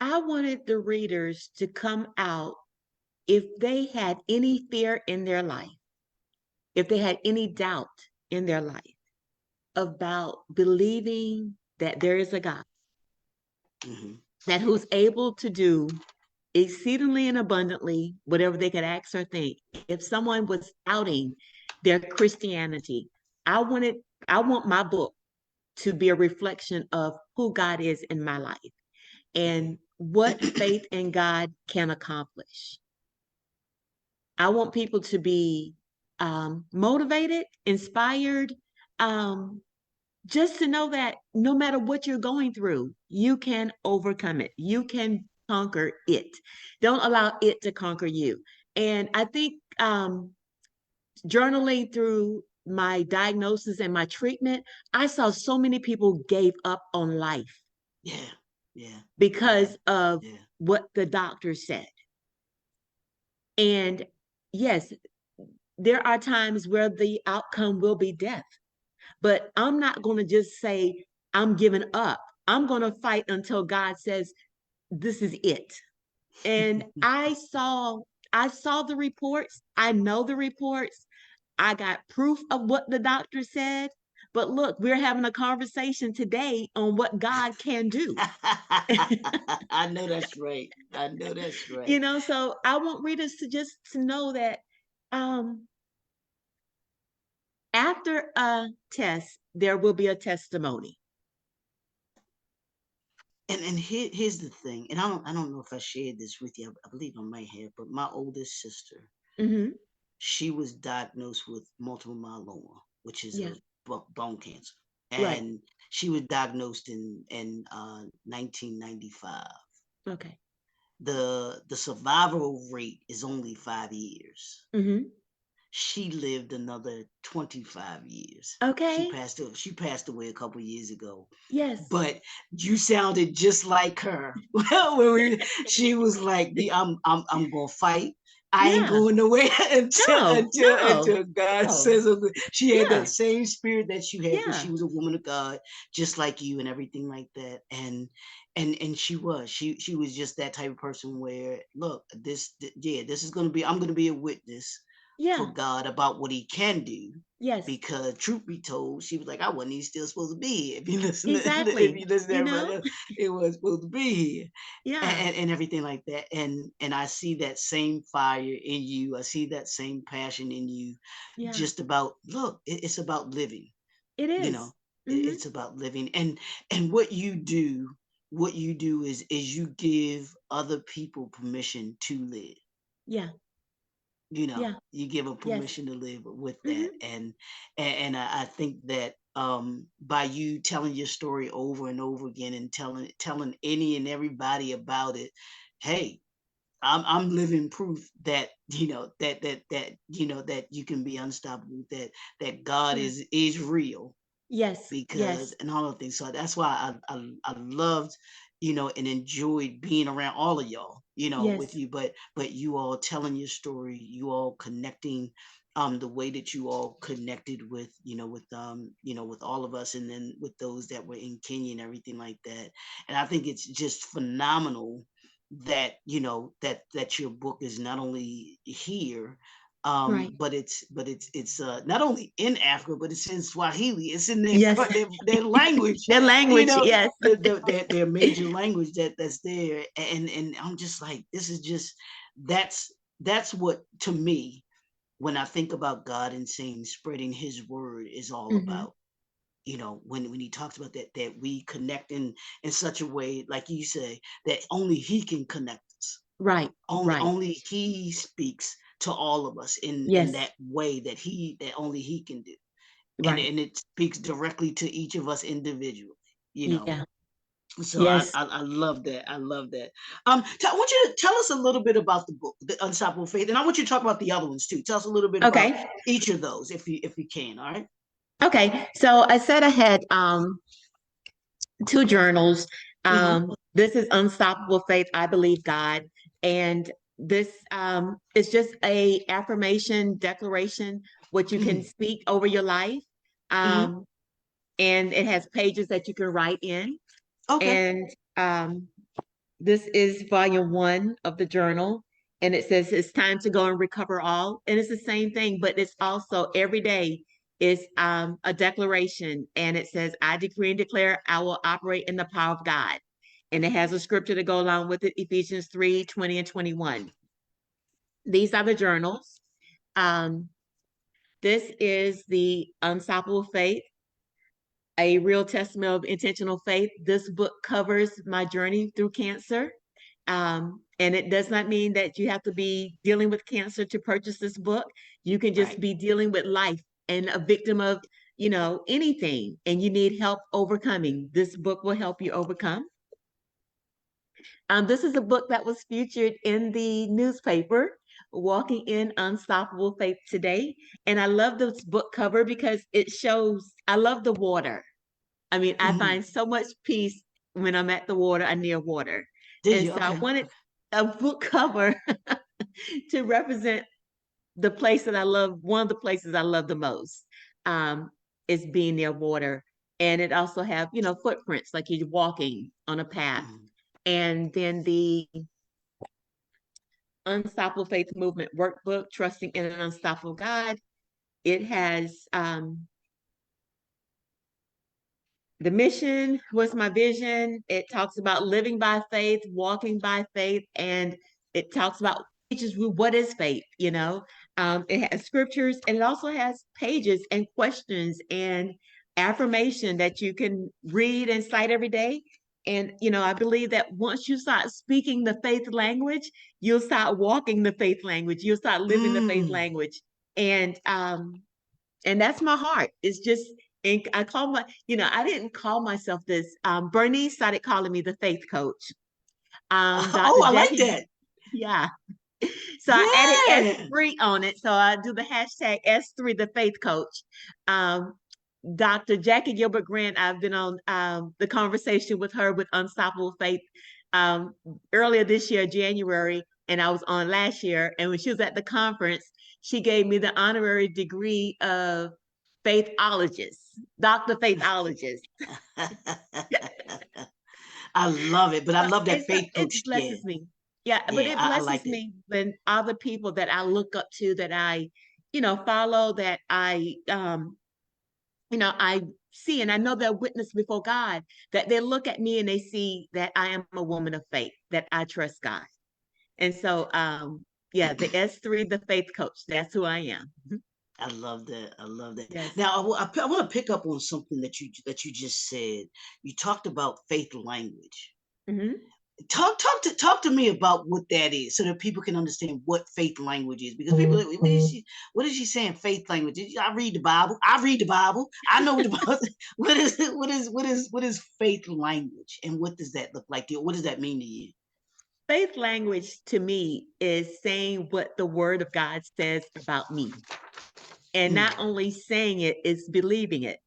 [SPEAKER 2] I wanted the readers to come out, if they had any fear in their life, if they had any doubt in their life about believing that there is a God,
[SPEAKER 1] Hmm.
[SPEAKER 2] that who's able to do exceedingly and abundantly whatever they could ask or think. If someone was doubting their Christianity, I wanted I want my book to be a reflection of who God is in my life and what faith in God can accomplish. I want people to be motivated, inspired, um, just to know that no matter what you're going through, you can overcome it. You can conquer it. Don't allow it to conquer you. And I think journaling through my diagnosis and my treatment, I saw so many people gave up on life
[SPEAKER 1] Yeah, yeah, yeah,
[SPEAKER 2] because of
[SPEAKER 1] yeah.
[SPEAKER 2] what the doctor said. And yes, there are times where the outcome will be death, but I'm not going to just say, I'm giving up. I'm going to fight until God says, this is it. And I saw the reports. I know the reports. I got proof of what the doctor said. But look, we're having a conversation today on what God can do.
[SPEAKER 1] I know that's right. I know that's right.
[SPEAKER 2] So I want readers to just to know that um after a test, there will be a testimony.
[SPEAKER 1] And here's the thing, and I don't know if I shared this with you. I believe I might have, but my oldest sister,
[SPEAKER 2] Hmm.
[SPEAKER 1] she was diagnosed with multiple myeloma, which is
[SPEAKER 2] Yeah,
[SPEAKER 1] a bone cancer,
[SPEAKER 2] right.
[SPEAKER 1] and she was diagnosed in 1995.
[SPEAKER 2] Okay.
[SPEAKER 1] The survival rate is only 5 years.
[SPEAKER 2] Hmm.
[SPEAKER 1] She lived another 25 years.
[SPEAKER 2] Okay.
[SPEAKER 1] She passed away a couple years ago.
[SPEAKER 2] Yes.
[SPEAKER 1] But you sounded just like her. When she was like, I'm gonna fight. I ain't
[SPEAKER 2] Yeah.
[SPEAKER 1] going nowhere until
[SPEAKER 2] No,
[SPEAKER 1] until
[SPEAKER 2] no,
[SPEAKER 1] until God
[SPEAKER 2] no.
[SPEAKER 1] says something. She had that
[SPEAKER 2] Yeah,
[SPEAKER 1] same spirit that you had, because she
[SPEAKER 2] yeah,
[SPEAKER 1] was a woman of God, just like you, and everything like that. And she was just that type of person where, look, yeah, this is gonna be, I'm gonna be a witness for
[SPEAKER 2] yeah.
[SPEAKER 1] God about what He can do.
[SPEAKER 2] Yes,
[SPEAKER 1] Because truth be told, she was like, I wasn't even still supposed to be here. If you listen to if
[SPEAKER 2] exactly.
[SPEAKER 1] you listen to
[SPEAKER 2] You
[SPEAKER 1] everybody
[SPEAKER 2] know?
[SPEAKER 1] else, it was supposed to be here.
[SPEAKER 2] Yeah,
[SPEAKER 1] And everything like that. And I see that same fire in you. I see that same passion in you.
[SPEAKER 2] yeah.
[SPEAKER 1] Just about, look, it's about living.
[SPEAKER 2] It
[SPEAKER 1] You
[SPEAKER 2] is.
[SPEAKER 1] know,
[SPEAKER 2] Mm-hmm.
[SPEAKER 1] it's about living, and what you do. what you do is you give other people permission to live.
[SPEAKER 2] Yeah. Yeah.
[SPEAKER 1] You give them
[SPEAKER 2] Yes.
[SPEAKER 1] permission to live with that.
[SPEAKER 2] Hmm.
[SPEAKER 1] And I think that by you telling your story over and over again and telling any and everybody about it, hey, I'm living proof that that you can be unstoppable, that God
[SPEAKER 2] Yeah.
[SPEAKER 1] is real,
[SPEAKER 2] Yes.
[SPEAKER 1] because
[SPEAKER 2] Yes.
[SPEAKER 1] and all of things. So that's why I loved, and enjoyed being around all of y'all, with
[SPEAKER 2] Yes.
[SPEAKER 1] you, but you all telling your story, you all connecting the way that you all connected with, with all of us, and then with those that were in Kenya and everything like that. And I think it's just phenomenal that that your book is not only here,
[SPEAKER 2] Right.
[SPEAKER 1] but it's not only in Africa, but it's in Swahili. It's in their
[SPEAKER 2] Yes.
[SPEAKER 1] their language,
[SPEAKER 2] Their language. Yes.
[SPEAKER 1] their major language that's there. And I'm just like, this is just that's what, to me, when I think about God and saying spreading His word is all
[SPEAKER 2] Hmm.
[SPEAKER 1] about. When He talks about that we connect in such a way, like you say, that only He can connect us.
[SPEAKER 2] Right.
[SPEAKER 1] only
[SPEAKER 2] Right.
[SPEAKER 1] only He speaks to all of us in
[SPEAKER 2] Yes.
[SPEAKER 1] that way that only He can do, and
[SPEAKER 2] Right.
[SPEAKER 1] it speaks directly to each of us individually. you know
[SPEAKER 2] Yeah.
[SPEAKER 1] so
[SPEAKER 2] Yes.
[SPEAKER 1] I love that. I love that. I want you to tell us a little bit about the book, The Unstoppable Faith, and I want you to talk about the other ones too. Tell us a little bit about
[SPEAKER 2] Okay.
[SPEAKER 1] each of those, if you can. All right.
[SPEAKER 2] Okay. So I said I had two journals.
[SPEAKER 1] Mm-hmm.
[SPEAKER 2] This is Unstoppable Faith, I Believe God. And this is just a affirmation declaration, what you can
[SPEAKER 1] Mm-hmm.
[SPEAKER 2] speak over your life.
[SPEAKER 1] Mm-hmm.
[SPEAKER 2] Um, and it has pages that you can write in.
[SPEAKER 1] Okay.
[SPEAKER 2] And this is volume one of the journal. And it says it's time to go and recover all. And it's the same thing, but it's also every day is a declaration. And it says, I decree and declare I will operate in the power of God. And it has a scripture to go along with it, Ephesians 3:20 and 21. These are the journals. Um, this is the Unstoppable Faith, a real testimony of intentional faith. This book covers my journey through cancer. And it does not mean that you have to be dealing with cancer to purchase this book. You can just
[SPEAKER 1] Right.
[SPEAKER 2] be dealing with life and a victim of, anything, and you need help overcoming. This book will help you overcome. This is a book that was featured in the newspaper, Walking in Unstoppable Faith Today. And I love this book cover because it shows, I love the water. I mean, I
[SPEAKER 1] Mm-hmm.
[SPEAKER 2] find so much peace when I'm at the water, I'm near water.
[SPEAKER 1] Did
[SPEAKER 2] And
[SPEAKER 1] you?
[SPEAKER 2] so I
[SPEAKER 1] Okay.
[SPEAKER 2] wanted a book cover to represent the place that I love, one of the places I love the most, um, is being near water. And it also have, footprints like you're walking on a path.
[SPEAKER 1] Mm-hmm.
[SPEAKER 2] And then the Unstoppable Faith Movement workbook, Trusting in an Unstoppable God. It has the mission was my vision. It talks about living by faith, walking by faith, and it talks about teaches you what is faith. It has scriptures and it also has pages and questions and affirmation that you can read and cite every day. And I believe that once you start speaking the faith language, you'll start walking the faith language. You'll start living the faith
[SPEAKER 1] Mm.
[SPEAKER 2] language. And that's my heart. It's just, and I call I didn't call myself this. Bernice started calling me the faith coach.
[SPEAKER 1] Oh,
[SPEAKER 2] Dr.
[SPEAKER 1] I like
[SPEAKER 2] Jackie,
[SPEAKER 1] that.
[SPEAKER 2] yeah. So I added
[SPEAKER 1] Yeah.
[SPEAKER 2] S3 on it. So I do the hashtag S3, the faith coach. Um, Dr. Jackie Gilbert Grant, I've been on the conversation with her with Unstoppable Faith um, earlier this year, January, and I was on last year. And when she was at the conference, she gave me the honorary degree of faithologist, Dr. Faithologist.
[SPEAKER 1] I love it, but I
[SPEAKER 2] So
[SPEAKER 1] love that
[SPEAKER 2] it's
[SPEAKER 1] faith
[SPEAKER 2] it
[SPEAKER 1] coach. Yeah,
[SPEAKER 2] blesses me. Yeah, but
[SPEAKER 1] yeah,
[SPEAKER 2] it
[SPEAKER 1] I
[SPEAKER 2] blesses
[SPEAKER 1] like it.
[SPEAKER 2] me when other people that I look up to, that I, follow, that I see, and I know they're witness before God, that they look at me and they see that I am a woman of faith, that I trust God. And so yeah, the S3, the faith coach, that's who I am.
[SPEAKER 1] I love that. I love that.
[SPEAKER 2] Yes.
[SPEAKER 1] Now, I want to pick up on something that you just said. You talked about faith language.
[SPEAKER 2] Mhm.
[SPEAKER 1] Talk to me about what that is, so that people can understand what faith language is. Because people, what is she saying? Faith language? I read the Bible. I read the Bible. I know what the Bible. What is faith language, and what does that look like to you? What does that mean to you?
[SPEAKER 2] Faith language to me is saying what the word of God says about me. And
[SPEAKER 1] Mm,
[SPEAKER 2] not only saying it, is believing it.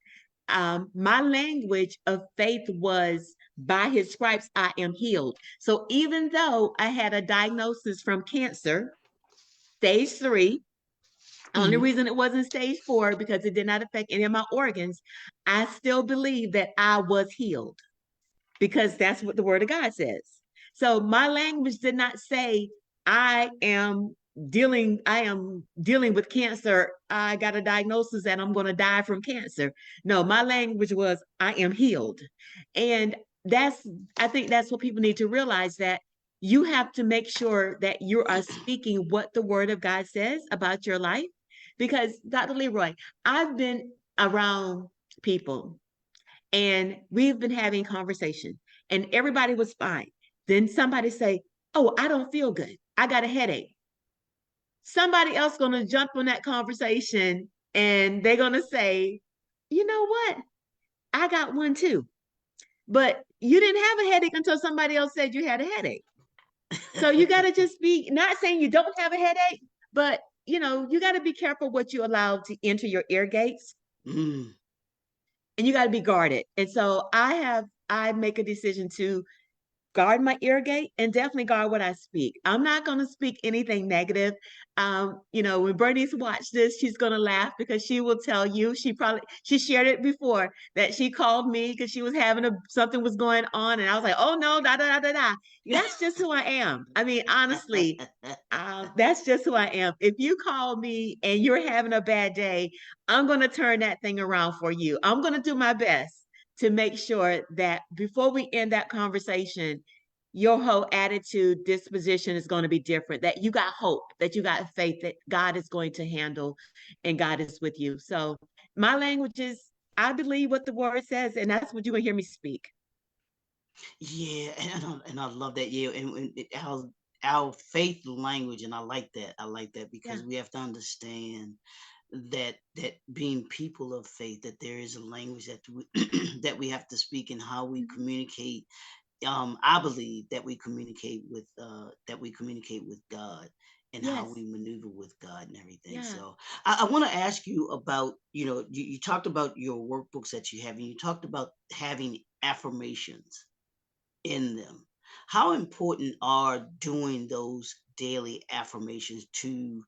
[SPEAKER 2] My language of faith was by his stripes, I am healed. So even though I had a diagnosis from cancer, stage 3, only
[SPEAKER 1] mm,
[SPEAKER 2] reason it wasn't stage 4 because it did not affect any of my organs, I still believe that I was healed because that's what the word of God says. So my language did not say I am dealing with cancer. I got a diagnosis and I'm going to die from cancer. No, my language was I am healed. And that's I think that's what people need to realize, that you have to make sure that you are speaking what the word of God says about your life. Because Dr. Leroy, I've been around people and we've been having conversation and everybody was fine. Then somebody say, "Oh, I don't feel good. I got a headache." Somebody else going to jump on that conversation and they're going to say, "You know what? I got one too." But you didn't have a headache until somebody else said you had a headache. So you got to just be, not saying you don't have a headache, but you got to be careful what you allow to enter your ear gates,
[SPEAKER 1] mm.
[SPEAKER 2] and you got to be guarded. And so I make a decision to guard my ear gate and definitely guard what I speak. I'm not going to speak anything negative. When Bernice watched this, she's going to laugh because she will tell you, she shared it before, that she called me because she was having something was going on. And I was like, "Oh no, da, da, da, da, da." That's just who I am. I mean, honestly, that's just who I am. If you call me and you're having a bad day, I'm going to turn that thing around for you. I'm going to do my best to make sure that before we end that conversation, your whole attitude, disposition is going to be different, that you got hope, that you got faith, that God is going to handle and God is with you. So my language is, I believe what the word says, and that's what you're going to hear me speak.
[SPEAKER 1] Yeah, and I love that. Yeah, and our faith language, and I like that. I like that
[SPEAKER 2] Yeah.
[SPEAKER 1] because we have to understand that being people of faith, that there is a language that we that we have to speak, and how we
[SPEAKER 2] Mhm.
[SPEAKER 1] communicate. I believe that we communicate with God, and how
[SPEAKER 2] Yes.
[SPEAKER 1] we maneuver with God and everything.
[SPEAKER 2] Yeah.
[SPEAKER 1] So I want to ask you about, you talked about your workbooks that you have, and you talked about having affirmations in them. How important are doing those daily affirmations to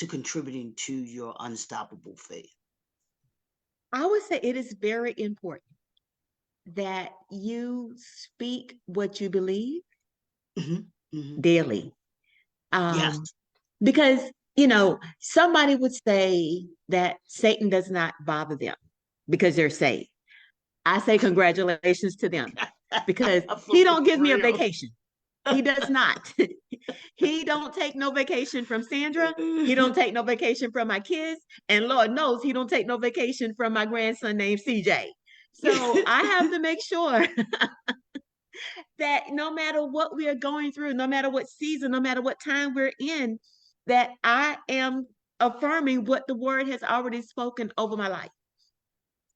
[SPEAKER 1] contributing to your unstoppable faith?
[SPEAKER 2] I would say it is very important that you speak what you believe
[SPEAKER 1] Hmm. Hmm.
[SPEAKER 2] daily.
[SPEAKER 1] Yes.
[SPEAKER 2] Um, because, somebody would say that Satan does not bother them because they're saved. I say congratulations to them because he don't give
[SPEAKER 1] For
[SPEAKER 2] me a
[SPEAKER 1] real.
[SPEAKER 2] vacation. He does not. He don't take no vacation from Sandra. He don't take no vacation from my kids. And Lord knows he don't take no vacation from my grandson named CJ. So I have to make sure that no matter what we are going through, no matter what season, no matter what time we're in, that I am affirming what the word has already spoken over my life.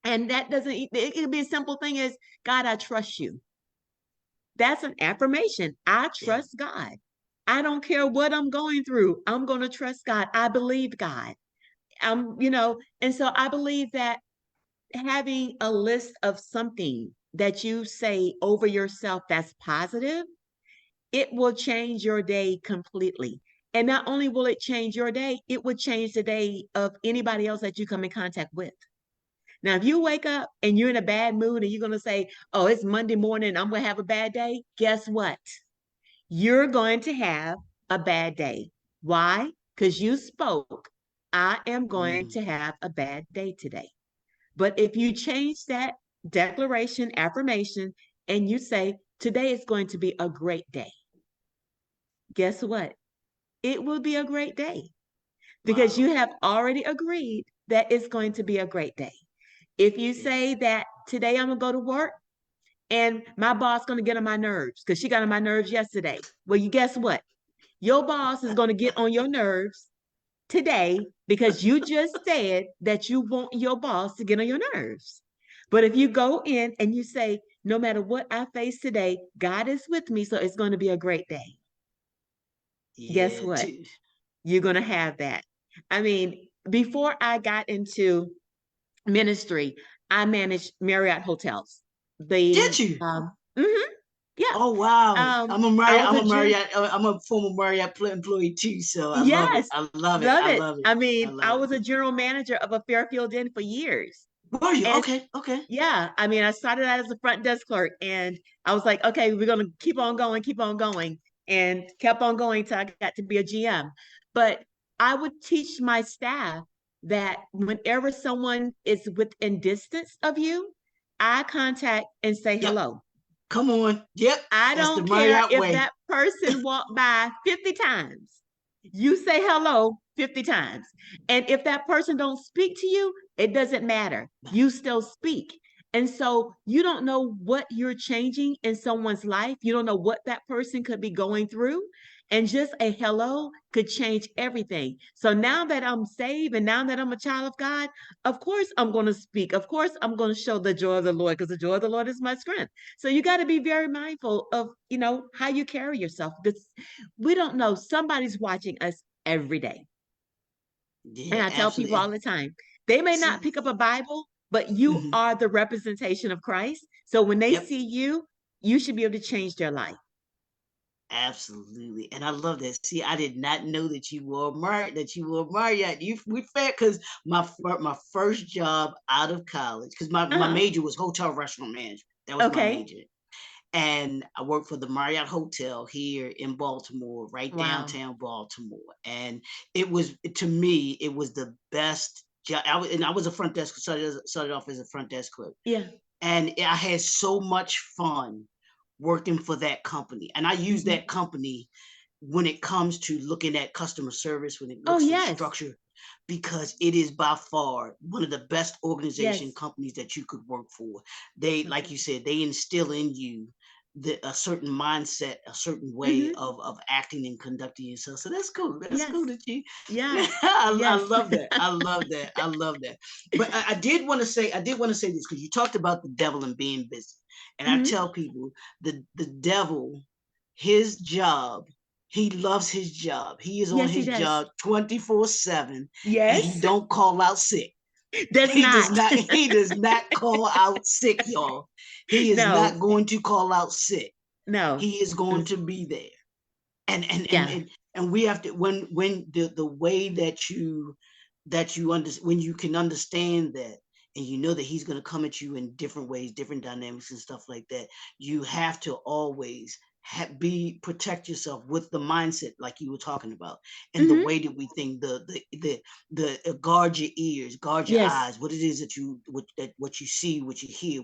[SPEAKER 2] And that doesn't, it can be a simple thing as, "God, I trust you." That's an affirmation. I
[SPEAKER 1] Yeah.
[SPEAKER 2] trust God. I don't care what I'm going through. I'm going to trust God. I believe God. And so I believe that having a list of something that you say over yourself that's positive, it will change your day completely. And not only will it change your day, it would change the day of anybody else that you come in contact with. Now, if you wake up and you're in a bad mood and you're going to say, "Oh, it's Monday morning, I'm going to have a bad day," guess what? You're going to have a bad day. Why? Because you spoke, "I am going
[SPEAKER 1] Mm.
[SPEAKER 2] to have a bad day today." But if you change that declaration, affirmation, and you say, "Today is going to be a great day," guess what? It will be a great day because
[SPEAKER 1] Wow.
[SPEAKER 2] you have already agreed that it's going to be a great day. If you
[SPEAKER 1] Yeah.
[SPEAKER 2] say that today I'm going to go to work and my boss going to get on my nerves because she got on my nerves yesterday. Well, you guess what? Your boss is going to get on your nerves today because you just said that you want your boss to get on your nerves. But if you go in and you say, no matter what I face today, God is with me, so it's going to be a great day. Guess
[SPEAKER 1] Yeah,
[SPEAKER 2] what?
[SPEAKER 1] too.
[SPEAKER 2] You're going to have that. I mean, before I got into ministry, I managed Marriott hotels.
[SPEAKER 1] Did
[SPEAKER 2] The
[SPEAKER 1] you?
[SPEAKER 2] mhm, yeah.
[SPEAKER 1] Oh wow.
[SPEAKER 2] I was a
[SPEAKER 1] I'm a former Marriott employee too, so I love it.
[SPEAKER 2] yes,
[SPEAKER 1] I love it.
[SPEAKER 2] love
[SPEAKER 1] I
[SPEAKER 2] it.
[SPEAKER 1] love it.
[SPEAKER 2] I
[SPEAKER 1] I
[SPEAKER 2] mean, I
[SPEAKER 1] love it.
[SPEAKER 2] was a general manager of a Fairfield Inn for years.
[SPEAKER 1] Were you?
[SPEAKER 2] And
[SPEAKER 1] Okay, okay.
[SPEAKER 2] yeah, I mean, I started out as a front desk clerk and I was like, okay, we're going to keep on going, and kept on going till I got to be a GM. But I would teach my staff that whenever someone is within distance of you, eye contact and say
[SPEAKER 1] Yep.
[SPEAKER 2] hello.
[SPEAKER 1] Come on. Yep.
[SPEAKER 2] I
[SPEAKER 1] That's the
[SPEAKER 2] don't care
[SPEAKER 1] Marriott
[SPEAKER 2] if
[SPEAKER 1] way.
[SPEAKER 2] that person walked by 50 times. You say hello 50 times. And if that person don't speak to you, it doesn't matter. You still speak. And so you don't know what you're changing in someone's life. You don't know what that person could be going through. And just a hello could change everything. So now that I'm saved and now that I'm a child of God, of course I'm going to speak. Of course I'm going to show the joy of the Lord because the joy of the Lord is my strength. So you got to be very mindful of, how you carry yourself because we don't know. Somebody's watching us every day. And
[SPEAKER 1] Yeah,
[SPEAKER 2] I tell people all
[SPEAKER 1] absolutely.
[SPEAKER 2] the time, they may not
[SPEAKER 1] See,
[SPEAKER 2] pick up a Bible, but you
[SPEAKER 1] mhm.
[SPEAKER 2] are the representation of Christ. So when they
[SPEAKER 1] Yep.
[SPEAKER 2] see you, you should be able to change their life.
[SPEAKER 1] Absolutely, and I love that. See, I did not know that you were married. That you were married. You we fair because my first job out of college, because my
[SPEAKER 2] Uh-huh.
[SPEAKER 1] major was hotel restaurant management. That was my
[SPEAKER 2] Okay.
[SPEAKER 1] major, and I worked for the Marriott Hotel here in Baltimore, right
[SPEAKER 2] Wow.
[SPEAKER 1] downtown Baltimore. And it was to me, it was the best job. And I was a front desk. Started off as a front desk clerk,
[SPEAKER 2] Yeah.
[SPEAKER 1] and I had so much fun working for that company. And I use
[SPEAKER 2] Mhm.
[SPEAKER 1] that company when it comes to looking at customer service, when it
[SPEAKER 2] Oh,
[SPEAKER 1] looks to
[SPEAKER 2] yes.
[SPEAKER 1] structure, because it is by far one of the best organization
[SPEAKER 2] Yes.
[SPEAKER 1] companies that you could work for. They, like
[SPEAKER 2] Okay.
[SPEAKER 1] you said, they instill in you a certain mindset, a certain way
[SPEAKER 2] Hmm.
[SPEAKER 1] of acting and conducting yourself. So that's cool. That's
[SPEAKER 2] Yes.
[SPEAKER 1] cool that you.
[SPEAKER 2] Yeah.
[SPEAKER 1] I
[SPEAKER 2] Yes.
[SPEAKER 1] love that. I love that. I love that. But I did want to say, this because you talked about the devil and being busy, and I
[SPEAKER 2] Hmm.
[SPEAKER 1] tell people the devil, his job, he loves his job. He is on
[SPEAKER 2] Yes, he
[SPEAKER 1] his
[SPEAKER 2] does.
[SPEAKER 1] job 24/7, and he
[SPEAKER 2] Yes.
[SPEAKER 1] don't call out sick.
[SPEAKER 2] Does
[SPEAKER 1] He does
[SPEAKER 2] not.
[SPEAKER 1] not. He does not call out sick, y'all. He is not
[SPEAKER 2] No.
[SPEAKER 1] going to call out sick.
[SPEAKER 2] No.
[SPEAKER 1] He is going
[SPEAKER 2] Mm.
[SPEAKER 1] to be there. and and
[SPEAKER 2] Yeah.
[SPEAKER 1] and, and we have to, when the way that you when you can understand that, and you know that he's going to come at you in different ways, different dynamics and stuff like that, you have to always be protect yourself with the mindset like you were talking about, and the
[SPEAKER 2] Hmm.
[SPEAKER 1] way that we think, guard your ears, guard your
[SPEAKER 2] Yes.
[SPEAKER 1] eyes, what it is that what you see, what you hear,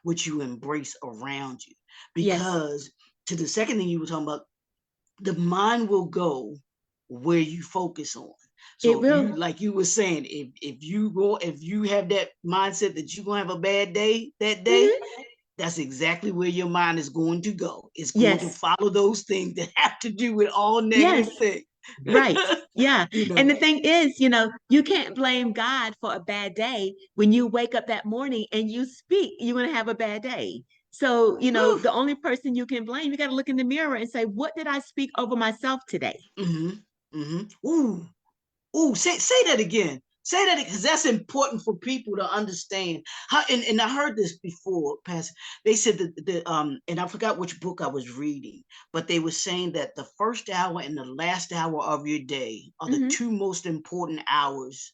[SPEAKER 1] what you embrace around you.
[SPEAKER 2] Yes.
[SPEAKER 1] Because to the second thing you were talking about, the mind will go where you focus on.
[SPEAKER 2] It
[SPEAKER 1] So if you,
[SPEAKER 2] will.
[SPEAKER 1] like you were saying, if you have that mindset that you're gonna have a bad day that day,
[SPEAKER 2] Hmm.
[SPEAKER 1] that's exactly where your mind is going to go. It's going to
[SPEAKER 2] Yes.
[SPEAKER 1] follow those things that have to do with all
[SPEAKER 2] Yes.
[SPEAKER 1] negative things.
[SPEAKER 2] Right. Yeah.
[SPEAKER 1] you
[SPEAKER 2] And
[SPEAKER 1] know.
[SPEAKER 2] the thing is, you can't blame God for a bad day when you wake up that morning and you speak, you're going to have a bad day. So,
[SPEAKER 1] Whew.
[SPEAKER 2] the only person you can blame, you got to look in the mirror and say, what did I speak over myself today?
[SPEAKER 1] Mm-hmm. Mm-hmm. Ooh. Ooh, say that again. Say that because that's important for people to understand. How, and I heard this before, Pastor. They said that and I forgot which book I was reading, but they were saying that the first hour and the last hour of your day are the
[SPEAKER 2] Hmm.
[SPEAKER 1] two most important hours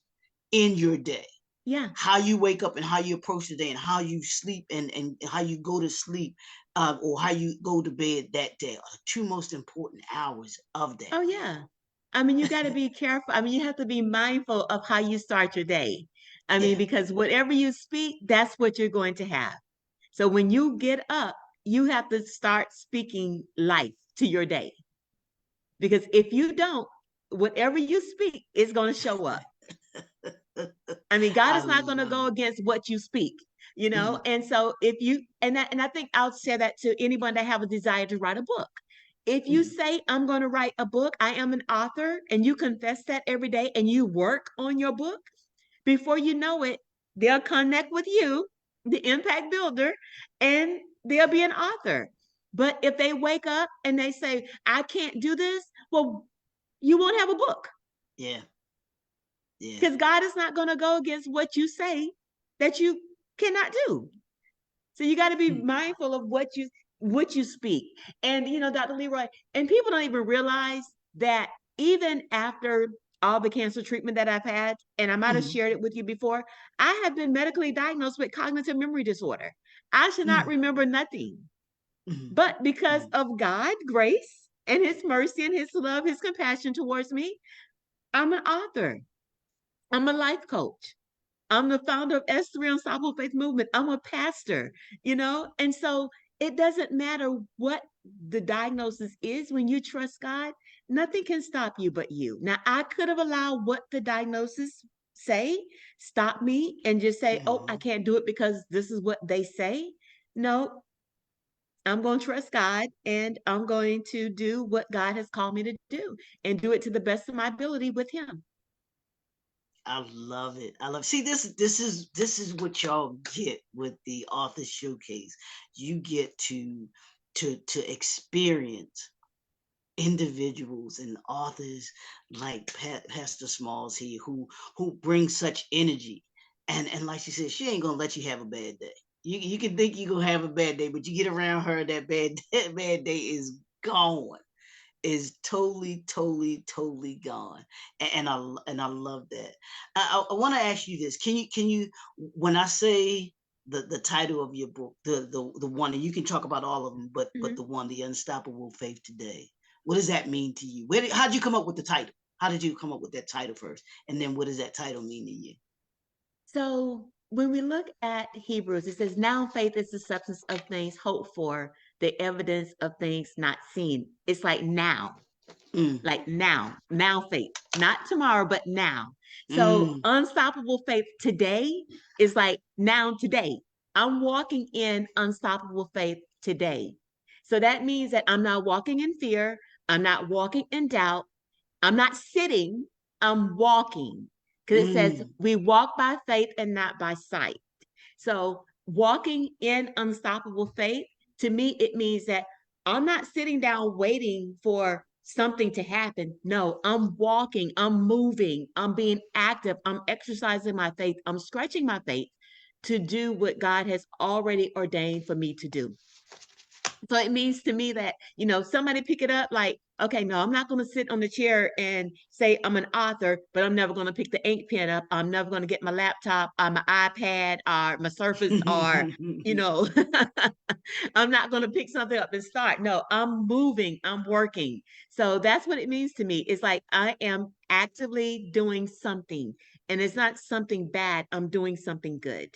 [SPEAKER 1] in your day.
[SPEAKER 2] Yeah.
[SPEAKER 1] How you wake up and how you approach the day, and how you sleep, and how you go to sleep, or how you go to bed that day are the two most important hours of that
[SPEAKER 2] Oh, yeah. I mean, you got to be careful. I mean, you have to be mindful of how you start your day. I mean,
[SPEAKER 1] day.
[SPEAKER 2] because whatever you speak, that's what you're going to have. So when you get up, you have to start speaking life to your day. Because if you don't, whatever you speak is going to show up.
[SPEAKER 1] Yeah.
[SPEAKER 2] I mean, God
[SPEAKER 1] I
[SPEAKER 2] is not going to
[SPEAKER 1] love
[SPEAKER 2] go
[SPEAKER 1] it.
[SPEAKER 2] against what you speak. you know? And so if you, and I think I'll share that to anyone that have a desire to write a book. If you say, I'm going to write a book, I am an author, and you confess that every day and you work on your book, before you know it, they'll connect with you, the impact builder, and they'll be an author. But if they wake up and they say, I can't do this, well, you won't have a book.
[SPEAKER 1] Yeah. Yeah.
[SPEAKER 2] Because God is not going to go against what you say that you cannot do. So you got to be mindful of what you speak. And you know, Dr. Leroy, and people don't even realize that even after all the cancer treatment that I've had, and I might have shared it with you before, I have been medically diagnosed with cognitive memory disorder. I should not remember nothing. But because of God's grace and his mercy and his love, his compassion towards me, I'm an author. I'm a life coach. I'm the founder of S3 Unstoppable Faith Movement. I'm a pastor, you know? And so it doesn't matter what the diagnosis is when you trust God, nothing can stop you but you. Now, I could have allowed what the diagnosis say stop me and just say, oh, I can't do it because this is what they say. No, I'm going to trust God and I'm going to do what God has called me to do and do it to the best of my ability with him.
[SPEAKER 1] I love it. I love. See, this is what y'all get with the author showcase. You get to experience individuals and authors like Pastor Smalls here, who bring such energy, and like she said, she ain't gonna let you have a bad day. You can think you gonna have a bad day, but you get around her, that bad day is gone, is totally gone. And I love that. I want to ask you this. Can you when I say the title of your book, the one, and you can talk about all of them, but the one, The Unstoppable Faith Today, what does that mean to you? How'd you come up with the title? How did you come up with that title first? And then what does that title mean to you?
[SPEAKER 2] So when we look at Hebrews, it says, now faith is the substance of things hoped for, the evidence of things not seen. It's like now faith, not tomorrow, but now. So
[SPEAKER 1] Mm.
[SPEAKER 2] unstoppable faith today is like now today. I'm walking in unstoppable faith today. So that means that I'm not walking in fear. I'm not walking in doubt. I'm not sitting, I'm walking. Because it says
[SPEAKER 1] Mm.
[SPEAKER 2] we walk by faith and not by sight. So walking in unstoppable faith, to me, it means that I'm not sitting down waiting for something to happen. No, I'm walking, I'm moving, I'm being active, I'm exercising my faith, I'm stretching my faith to do what God has already ordained for me to do. So it means to me that, you know, somebody pick it up like, okay, no, I'm not going to sit on the chair and say I'm an author, but I'm never going to pick the ink pen up. I'm never going to get my laptop or my iPad or my Surface or, you know, I'm not going to pick something up and start. No, I'm moving, I'm working. So that's what it means to me. It's like I am actively doing something, and it's not something bad. I'm doing something good.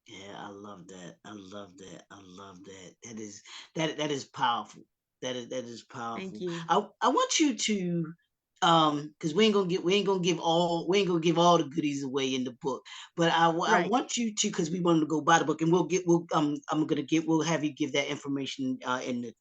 [SPEAKER 1] Yeah, I love that. I love that. I love that. That is powerful. That is
[SPEAKER 2] Thank
[SPEAKER 1] powerful.
[SPEAKER 2] you.
[SPEAKER 1] I want you to, because we ain't gonna give all the goodies away in the book, but I
[SPEAKER 2] Right.
[SPEAKER 1] want you to, because we wanted to go buy the book, and we'll have you give that information in the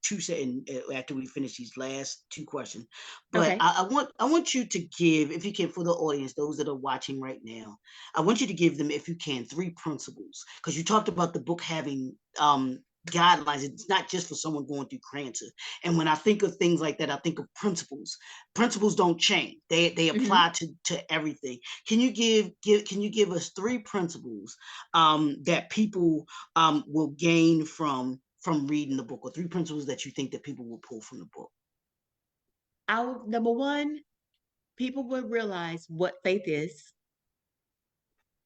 [SPEAKER 1] after we finish these last two questions. But
[SPEAKER 2] Okay.
[SPEAKER 1] I want you to give, if you can, for the audience, those that are watching right now, I want you to give them, if you can, three principles, because you talked about the book having guidelines. It's not just for someone going through cancer. And when I think of things like that, I think of principles. Principles don't change. They
[SPEAKER 2] Mm-hmm.
[SPEAKER 1] apply to everything. Can you give us three principles that people will gain from reading the book, or three principles that you think that people will pull from the book?
[SPEAKER 2] Number one, people would realize what faith is.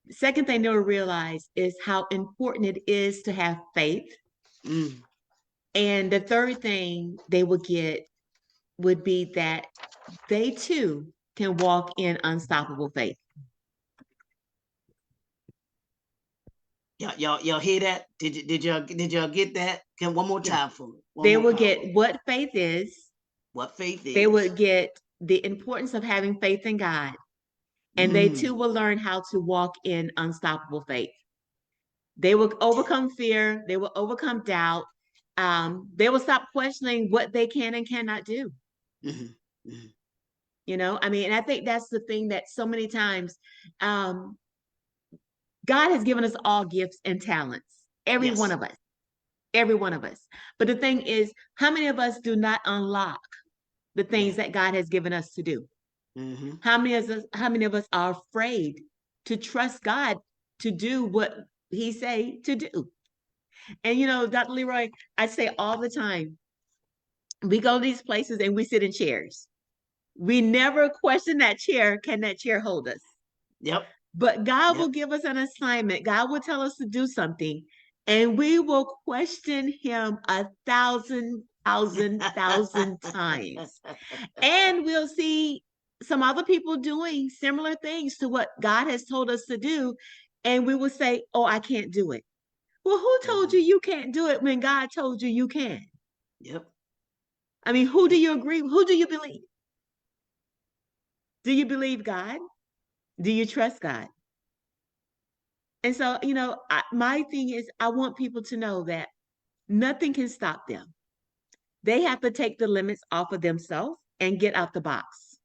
[SPEAKER 2] The second thing they will realize is how important it is to have faith.
[SPEAKER 1] Mm.
[SPEAKER 2] And the third thing they would get would be that they too can walk in unstoppable faith.
[SPEAKER 1] Y'all hear that? Did y'all get that? Can one more
[SPEAKER 2] Yeah.
[SPEAKER 1] time for me? One
[SPEAKER 2] They
[SPEAKER 1] more
[SPEAKER 2] will
[SPEAKER 1] time for
[SPEAKER 2] get
[SPEAKER 1] me.
[SPEAKER 2] what faith is.
[SPEAKER 1] What faith
[SPEAKER 2] They
[SPEAKER 1] is?
[SPEAKER 2] would get the importance of having faith in God. And they too
[SPEAKER 1] Mm.
[SPEAKER 2] will learn how to walk in unstoppable faith. They will overcome fear. They will overcome doubt. They will stop questioning what they can and cannot do.
[SPEAKER 1] Mhm. Mhm.
[SPEAKER 2] You know, I mean, and I think that's the thing that so many times, um, God has given us all gifts and talents, every one
[SPEAKER 1] Yes.
[SPEAKER 2] of us, every one of us. But the thing is, how many of us do not unlock the
[SPEAKER 1] Yeah.
[SPEAKER 2] things that God has given us to do?
[SPEAKER 1] Mhm.
[SPEAKER 2] How many of us are afraid to trust God to do what he say to do? And you know, Dr. Leroy, I say all the time, we go to these places and we sit in chairs. We never question that chair, can that chair hold us?
[SPEAKER 1] Yep.
[SPEAKER 2] But God will
[SPEAKER 1] Yep.
[SPEAKER 2] give us an assignment. God will tell us to do something, and we will question him 1,000 times. And we'll see some other people doing similar things to what God has told us to do. And we will say, oh, I can't do it. Well, who told you
[SPEAKER 1] Mhm.
[SPEAKER 2] you can't do it when God told you you can?
[SPEAKER 1] Yep.
[SPEAKER 2] I mean, who do
[SPEAKER 1] Yep.
[SPEAKER 2] you agree? Who do you believe? Do you believe God? Do you trust God? And so, you know, my thing is, I want people to know that nothing can stop them. They have to take the limits off of themselves and get out the box.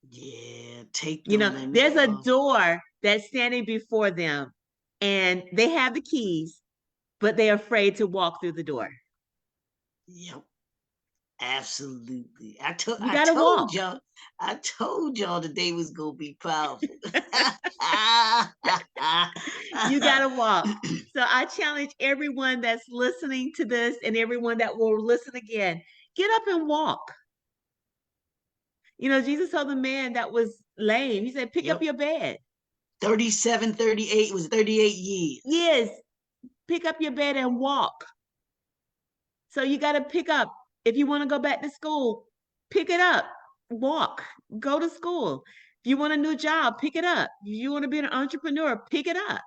[SPEAKER 1] Yeah. Take
[SPEAKER 2] You
[SPEAKER 1] the
[SPEAKER 2] know,
[SPEAKER 1] limits
[SPEAKER 2] there's a
[SPEAKER 1] off.
[SPEAKER 2] door that's standing before them and they have the keys, but they're afraid to walk through the door.
[SPEAKER 1] Yep. Absolutely.
[SPEAKER 2] You got to walk.
[SPEAKER 1] I told y'all the day was gonna be powerful.
[SPEAKER 2] You got to walk. So I challenge everyone that's listening to this and everyone that will listen again, get up and walk. You know, Jesus told the man that was lame, he said, pick up
[SPEAKER 1] Yep.
[SPEAKER 2] your bed.
[SPEAKER 1] 37, 38 was 38 years.
[SPEAKER 2] Yes, pick up your bed and walk. So you got to pick up. If you want to go back to school, pick it up, walk, go to school. If you want a new job, pick it up. If you want to be an entrepreneur, pick it up.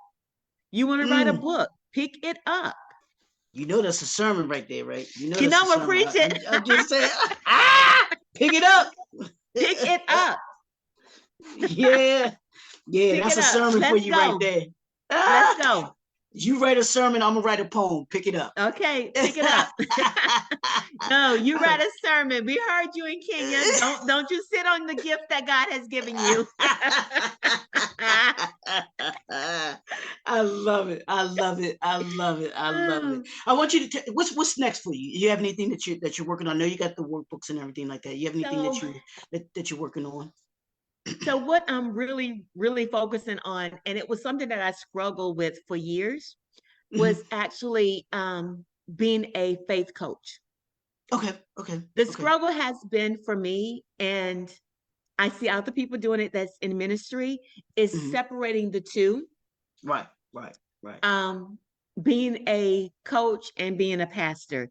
[SPEAKER 2] You want to write a
[SPEAKER 1] Mm.
[SPEAKER 2] book, pick it up.
[SPEAKER 1] You know that's a sermon right there, right? You know
[SPEAKER 2] You
[SPEAKER 1] that's
[SPEAKER 2] know
[SPEAKER 1] a
[SPEAKER 2] what,
[SPEAKER 1] sermon.
[SPEAKER 2] preach it.
[SPEAKER 1] I'm just saying, pick it up.
[SPEAKER 2] Pick it up.
[SPEAKER 1] Yeah, yeah,
[SPEAKER 2] Pick
[SPEAKER 1] that's
[SPEAKER 2] it
[SPEAKER 1] a
[SPEAKER 2] up.
[SPEAKER 1] sermon for
[SPEAKER 2] Let's
[SPEAKER 1] you right
[SPEAKER 2] go.
[SPEAKER 1] there.
[SPEAKER 2] Let's
[SPEAKER 1] Ah,
[SPEAKER 2] go.
[SPEAKER 1] you write a sermon, I'm gonna write a poem. Pick it up.
[SPEAKER 2] Okay, pick it up. No, you write a sermon. We heard you in Kenya. Don't you sit on the gift that God has given you.
[SPEAKER 1] I love it. I love it. I love it. I love it. I want you to what's next for you. You have anything that you're working on? I know you got the workbooks and everything like that. You have anything
[SPEAKER 2] So
[SPEAKER 1] that you're working on?
[SPEAKER 2] So what I'm really, really focusing on, and it was something that I struggled with for years,
[SPEAKER 1] Mhm.
[SPEAKER 2] was actually being a faith coach.
[SPEAKER 1] Okay. Okay.
[SPEAKER 2] The
[SPEAKER 1] Okay.
[SPEAKER 2] struggle has been for me, and I see other people doing it that's in ministry, is
[SPEAKER 1] Mhm.
[SPEAKER 2] separating the two.
[SPEAKER 1] Right. Right. Right.
[SPEAKER 2] Um, Being a coach and being a pastor.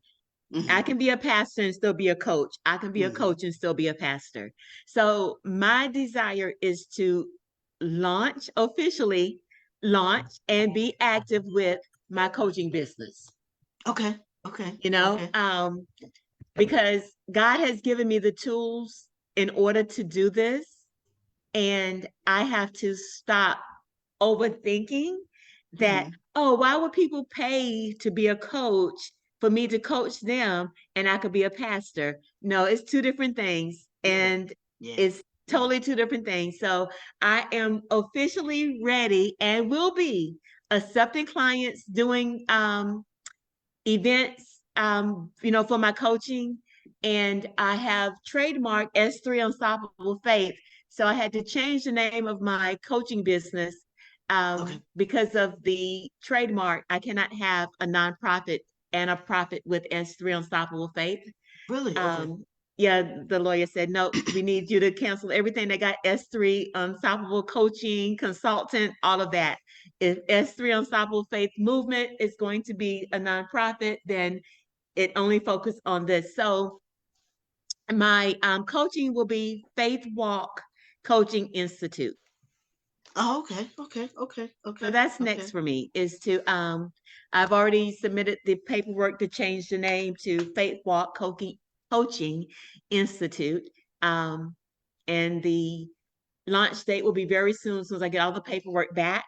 [SPEAKER 2] I
[SPEAKER 1] Mhm.
[SPEAKER 2] can be a pastor and still be a coach. I can be a
[SPEAKER 1] Mhm.
[SPEAKER 2] coach and still be a pastor. So my desire is to officially launch and be active with my coaching business.
[SPEAKER 1] Okay. Okay.
[SPEAKER 2] You know,
[SPEAKER 1] Okay.
[SPEAKER 2] because God has given me the tools in order to do this, and I have to stop overthinking that,
[SPEAKER 1] Mhm.
[SPEAKER 2] oh, why would people pay to be a coach for me to coach them and I could be a pastor? No, it's two different things.
[SPEAKER 1] Yeah.
[SPEAKER 2] And
[SPEAKER 1] Yeah.
[SPEAKER 2] it's
[SPEAKER 1] Yeah.
[SPEAKER 2] totally two different things. So I am officially ready and will be accepting clients, doing events, you know, for my coaching. And I have trademarked S3 Unstoppable Faith. So I had to change the name of my coaching business
[SPEAKER 1] Okay.
[SPEAKER 2] because of the trademark. I cannot have a nonprofit and a profit with S3 Unstoppable Faith.
[SPEAKER 1] Really? Okay.
[SPEAKER 2] Um, yeah, the lawyer said, no, we need you to cancel everything that got S3 Unstoppable Coaching, Consultant, all of that. If S3 Unstoppable Faith Movement is going to be a nonprofit, then it only focused on this. So my coaching will be Faith Walk Coaching Institute.
[SPEAKER 1] Oh, okay. Okay. Okay.
[SPEAKER 2] So
[SPEAKER 1] Okay.
[SPEAKER 2] that's next
[SPEAKER 1] Okay.
[SPEAKER 2] for me is to I've already submitted the paperwork to change the name to Faith Walk Coaching Institute. Um, and the launch date will be very soon as I get all the paperwork back.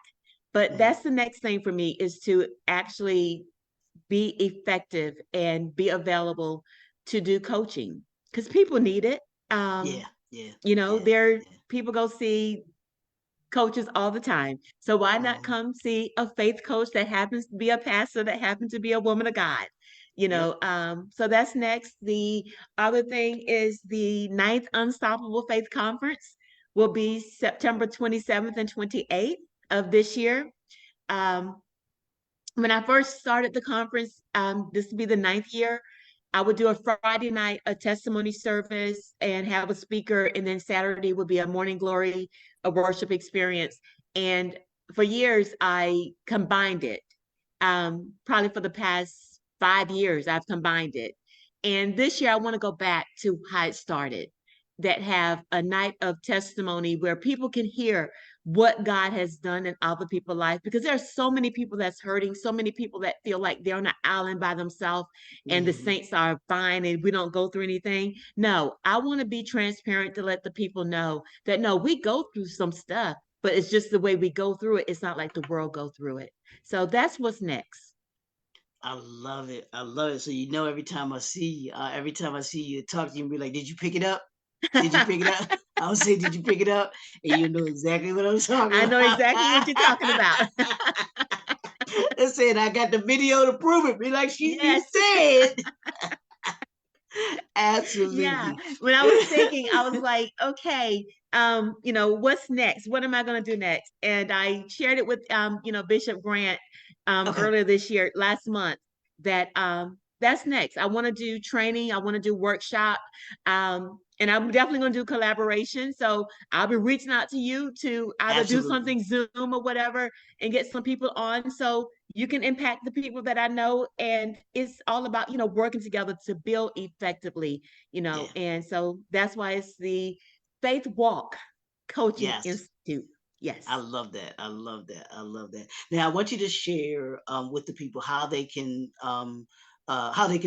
[SPEAKER 2] But that's the next thing for me, is to actually be effective and be available to do coaching, because people need it.
[SPEAKER 1] Yeah,
[SPEAKER 2] Um,
[SPEAKER 1] yeah, yeah,
[SPEAKER 2] there
[SPEAKER 1] yeah.
[SPEAKER 2] people go see coaches all the time. So why not
[SPEAKER 1] Mhm.
[SPEAKER 2] come see a faith coach that happens to be a pastor, that happens to be a woman of God?
[SPEAKER 1] Yep.
[SPEAKER 2] So that's next. The other thing is the ninth Unstoppable Faith Conference will be September 27th and 28th of this year. Um, when I first started the conference, this would be the ninth year. I would do a Friday night, a testimony service, and have a speaker, and then Saturday would be a morning glory, a worship experience. And for years, I combined it. Probably for the past 5 years, I've combined it. And this year, I want to go back to how it started, that have a night of testimony where people can hear what God has done in other people's life, because there are so many people that's hurting, so many people that feel like they're on an island by themselves and the
[SPEAKER 1] Mhm.
[SPEAKER 2] saints are fine and we don't go through anything. No, I want to be transparent to let the people know that no, we go through some stuff, but it's just the way we go through it. It's not like the world go through it. So that's what's next.
[SPEAKER 1] I love it. I love it. So every time I see you talk to you, and be like, "Did you pick it up? Did you pick it up?" I'll say, "Did you pick it up?" And you know exactly what I'm talking
[SPEAKER 2] I know
[SPEAKER 1] about.
[SPEAKER 2] exactly what you're talking about.
[SPEAKER 1] I said, "I got the video to prove it." Be like, "She
[SPEAKER 2] Yes.
[SPEAKER 1] just said."
[SPEAKER 2] Yeah.
[SPEAKER 1] Absolutely.
[SPEAKER 2] When I was thinking, I was like, okay, what's next? What am I going to do next? And I shared it with, Bishop Grant,
[SPEAKER 1] Okay.
[SPEAKER 2] earlier this year, last month, that, that's next. I want to do training. I want to do workshop. And I'm definitely going to do collaboration. So I'll be reaching out to you to either do
[SPEAKER 1] Absolutely.
[SPEAKER 2] something Zoom or whatever and get some people on. So you can impact the people that I know. And it's all about, working together to build effectively,
[SPEAKER 1] Yeah.
[SPEAKER 2] and so that's why it's the Faith Walk Coaching
[SPEAKER 1] Yes.
[SPEAKER 2] Institute.
[SPEAKER 1] I
[SPEAKER 2] Yes.
[SPEAKER 1] love that. I love that. I love that. Now, I want you to share with the people how they can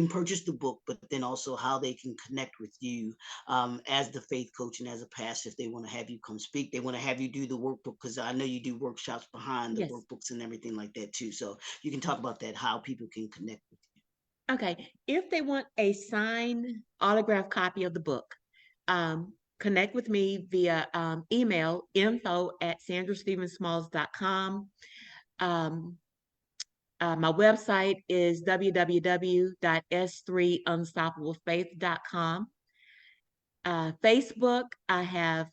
[SPEAKER 1] purchase the book, but then also how they can connect with you as the faith coach and as a pastor. If they want to have you come speak, they want to have you do the workbook, because I know you do workshops behind the
[SPEAKER 2] Yes.
[SPEAKER 1] workbooks and everything like that too. So you can talk about that, how people can connect with you.
[SPEAKER 2] Okay. If they want a signed autograph copy of the book, connect with me via email, info@sandrastevensmalls.com. Um, my website is www.s3unstoppablefaith.com. Facebook, I have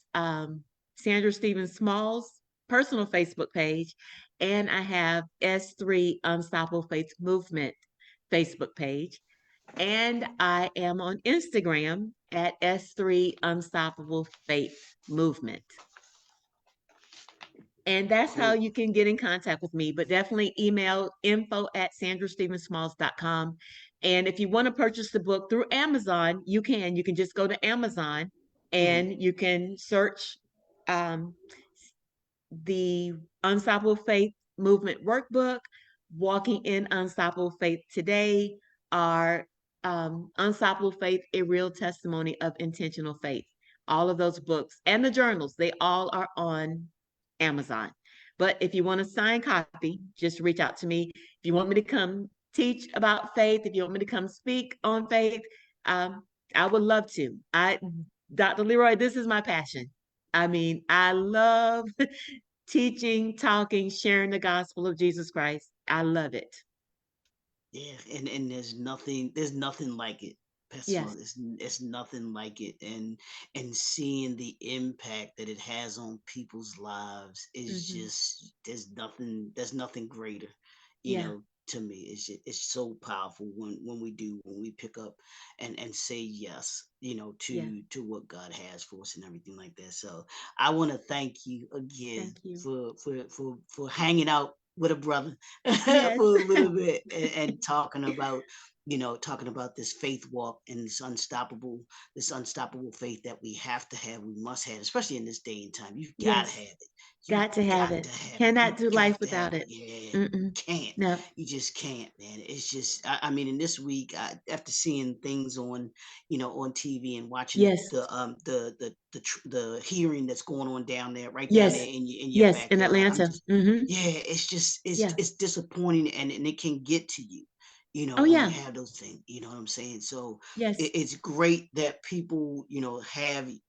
[SPEAKER 2] Sandra Stevens Smalls personal Facebook page, and I have S3 Unstoppable Faith Movement Facebook page. And I am on Instagram at S3 Unstoppable Faith Movement. And that's how
[SPEAKER 1] Cool.
[SPEAKER 2] you can get in contact with me, but definitely email info@sandrastevensmalls.com. And if you want to purchase the book through Amazon, you can. You can just go to Amazon
[SPEAKER 1] Mhm.
[SPEAKER 2] and you can search um, the Unstoppable Faith Movement Workbook, Walking in Unstoppable Faith Today, or Unstoppable Faith, A Real Testimony of Intentional Faith. All of those books and the journals, they all are on Amazon. But if you want a signed copy, just reach out to me. If you want me to come teach about faith, if you want me to come speak on faith, um, I would love to. Dr. Leroy, this is my passion. I mean, I love teaching, talking, sharing the gospel of Jesus Christ. I love it.
[SPEAKER 1] Yeah, and there's nothing like it, Pastor
[SPEAKER 2] Yes.
[SPEAKER 1] Smalls. It's nothing like it, and seeing the impact that it has on people's lives is
[SPEAKER 2] Hmm.
[SPEAKER 1] just there's nothing greater, you
[SPEAKER 2] Yeah.
[SPEAKER 1] know. To me, it's so powerful when we pick up and say yes,
[SPEAKER 2] Yeah.
[SPEAKER 1] to what God has for us and everything like that. So I want to thank you again
[SPEAKER 2] Thank you.
[SPEAKER 1] for hanging out with a brother for
[SPEAKER 2] Yes.
[SPEAKER 1] a little bit and talking about talking about this faith walk and this unstoppable faith that we have to have, we must have, especially in this day and time. You've got to
[SPEAKER 2] Yes.
[SPEAKER 1] have it. You
[SPEAKER 2] Got to have
[SPEAKER 1] got
[SPEAKER 2] it.
[SPEAKER 1] to have it. You
[SPEAKER 2] Cannot do life
[SPEAKER 1] got to have
[SPEAKER 2] without
[SPEAKER 1] it.
[SPEAKER 2] it.
[SPEAKER 1] Yeah, you
[SPEAKER 2] Mm-mm.
[SPEAKER 1] can't.
[SPEAKER 2] No.
[SPEAKER 1] You just can't, man. It's just, I mean, in this week, after seeing things on TV and watching
[SPEAKER 2] Yes.
[SPEAKER 1] the hearing that's going on down there, right down there
[SPEAKER 2] Yes.
[SPEAKER 1] in your
[SPEAKER 2] Yes. In
[SPEAKER 1] backyard. I'm
[SPEAKER 2] Atlanta.
[SPEAKER 1] just,
[SPEAKER 2] Mm-hmm.
[SPEAKER 1] yeah, it's just,
[SPEAKER 2] Yeah.
[SPEAKER 1] it's disappointing, and it can get to you,
[SPEAKER 2] Oh,
[SPEAKER 1] when you
[SPEAKER 2] yeah.
[SPEAKER 1] have those things. You know what I'm saying? So
[SPEAKER 2] Yes.
[SPEAKER 1] it's great that people,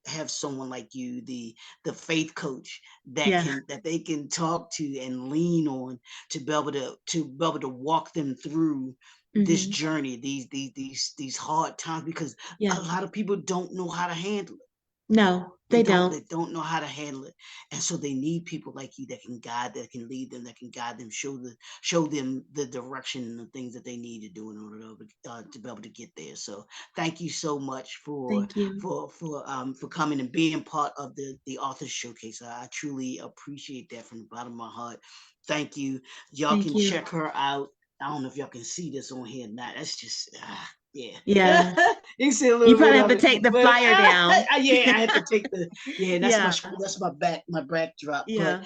[SPEAKER 1] have someone like you, the faith coach
[SPEAKER 2] Yeah.
[SPEAKER 1] that they can talk to and lean on to be able to walk them through this
[SPEAKER 2] Mm-hmm.
[SPEAKER 1] journey, these hard times, because a
[SPEAKER 2] Yeah.
[SPEAKER 1] lot of people don't know how to handle it.
[SPEAKER 2] No,
[SPEAKER 1] They
[SPEAKER 2] they
[SPEAKER 1] don't
[SPEAKER 2] don't.
[SPEAKER 1] they don't know how to handle it, and so they need people like you that can lead them, that can guide them, show them the direction and the things that they need to do in order to be able to get there. So thank you so much
[SPEAKER 2] Thank you.
[SPEAKER 1] for coming and being part of the author showcase. I truly appreciate that from the bottom of my heart. Thank you. Y'all
[SPEAKER 2] Thank
[SPEAKER 1] can
[SPEAKER 2] you.
[SPEAKER 1] check her out. I don't know if y'all can see this on here or not. That's just yeah.
[SPEAKER 2] Yeah.
[SPEAKER 1] You can see a
[SPEAKER 2] You
[SPEAKER 1] little bit
[SPEAKER 2] probably have
[SPEAKER 1] of
[SPEAKER 2] to
[SPEAKER 1] it,
[SPEAKER 2] take the
[SPEAKER 1] but
[SPEAKER 2] flyer down.
[SPEAKER 1] yeah, I had to take the yeah.
[SPEAKER 2] Yeah.
[SPEAKER 1] That's my backdrop. But
[SPEAKER 2] Yeah.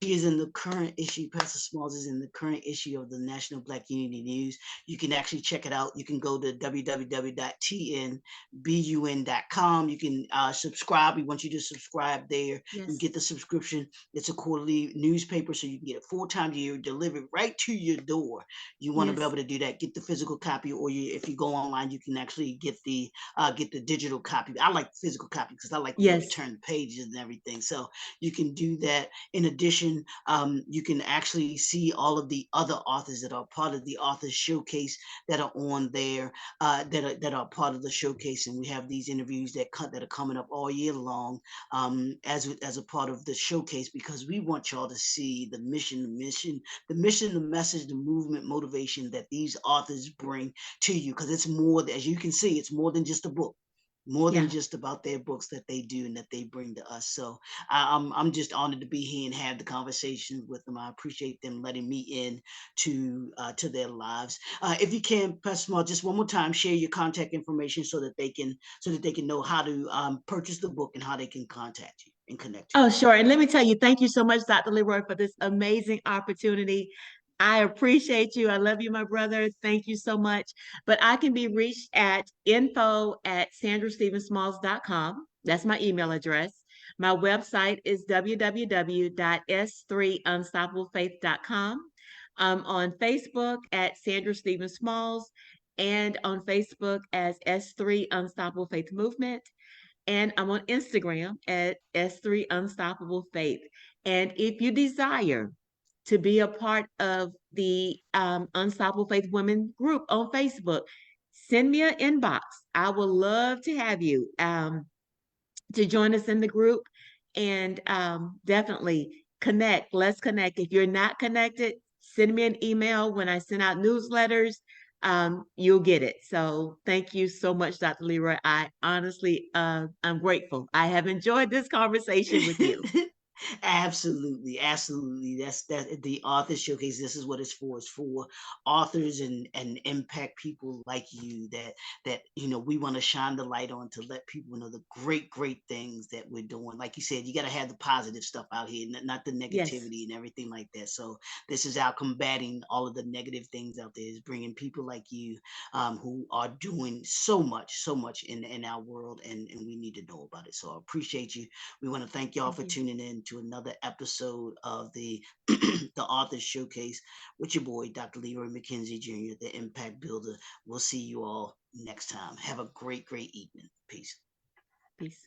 [SPEAKER 1] she is in the current issue. Pastor Smalls is in the current issue of the National Black Unity News. You can actually check it out. You can go to www.tnbun.com. You can subscribe. We want you to subscribe there and
[SPEAKER 2] Yes.
[SPEAKER 1] get the subscription. It's a quarterly newspaper, so you can get it 4 times a year delivered right to your door. You want to be
[SPEAKER 2] Yes.
[SPEAKER 1] able to do that. Get the physical copy, or if you go online, you can actually get the digital copy. I like the physical copy because I like to be able to
[SPEAKER 2] Yes.
[SPEAKER 1] turn the pages and everything. So you can do that. In addition, you can actually see all of the other authors that are part of the authors showcase that are on there, that are part of the showcase, and we have these interviews that are coming up all year long, as a part of the showcase, because we want y'all to see the message, the movement, motivation that these authors bring to you, because it's more, as you can see, it's more than just a book, more than
[SPEAKER 2] Yeah.
[SPEAKER 1] just about their books that they do and that they bring to us. So I'm just honored to be here and have the conversations with them. I appreciate them letting me in to their lives. If you can, Pastor Small, just one more time, share your contact information so that they can know how to purchase the book and how they can contact you and connect you.
[SPEAKER 2] Oh, sure. And let me tell you, thank you so much, Dr. Leroy, for this amazing opportunity. I appreciate you. I love you, my brother. Thank you so much. But I can be reached at info@sandrastevensmalls.com. That's my email address. My website is www.s3unstoppablefaith.com. I'm on Facebook at Sandra Stevens Smalls and on Facebook as S3 Unstoppable Faith Movement. And I'm on Instagram at S3 Unstoppable Faith. And if you desire to be a part of the Unstoppable Faith Women group on Facebook, send me an inbox. I would love to have you to join us in the group, and definitely connect. Let's connect. If you're not connected, send me an email. When I send out newsletters, you'll get it. So thank you so much, Dr. Leroy. I honestly, I'm grateful. I have enjoyed this conversation with you.
[SPEAKER 1] Absolutely, absolutely. That the author showcase. This is what it's for. It's for authors and impact people like you that we want to shine the light on, to let people know the great things that we're doing. Like you said, you got to have the positive stuff out here, not the
[SPEAKER 2] Yes,
[SPEAKER 1] negativity and everything like that. So this is our combating all of the negative things out there. Is bringing people like you, who are doing so much in our world, and we need to know about it. So I appreciate you. We want to thank y'all
[SPEAKER 2] thank
[SPEAKER 1] for
[SPEAKER 2] you.
[SPEAKER 1] tuning in to another episode of the the Authors Showcase with your boy, Dr. Leroy McKenzie Jr., the Impact Builder. We'll see you all next time. Have a great evening. Peace.
[SPEAKER 2] Peace.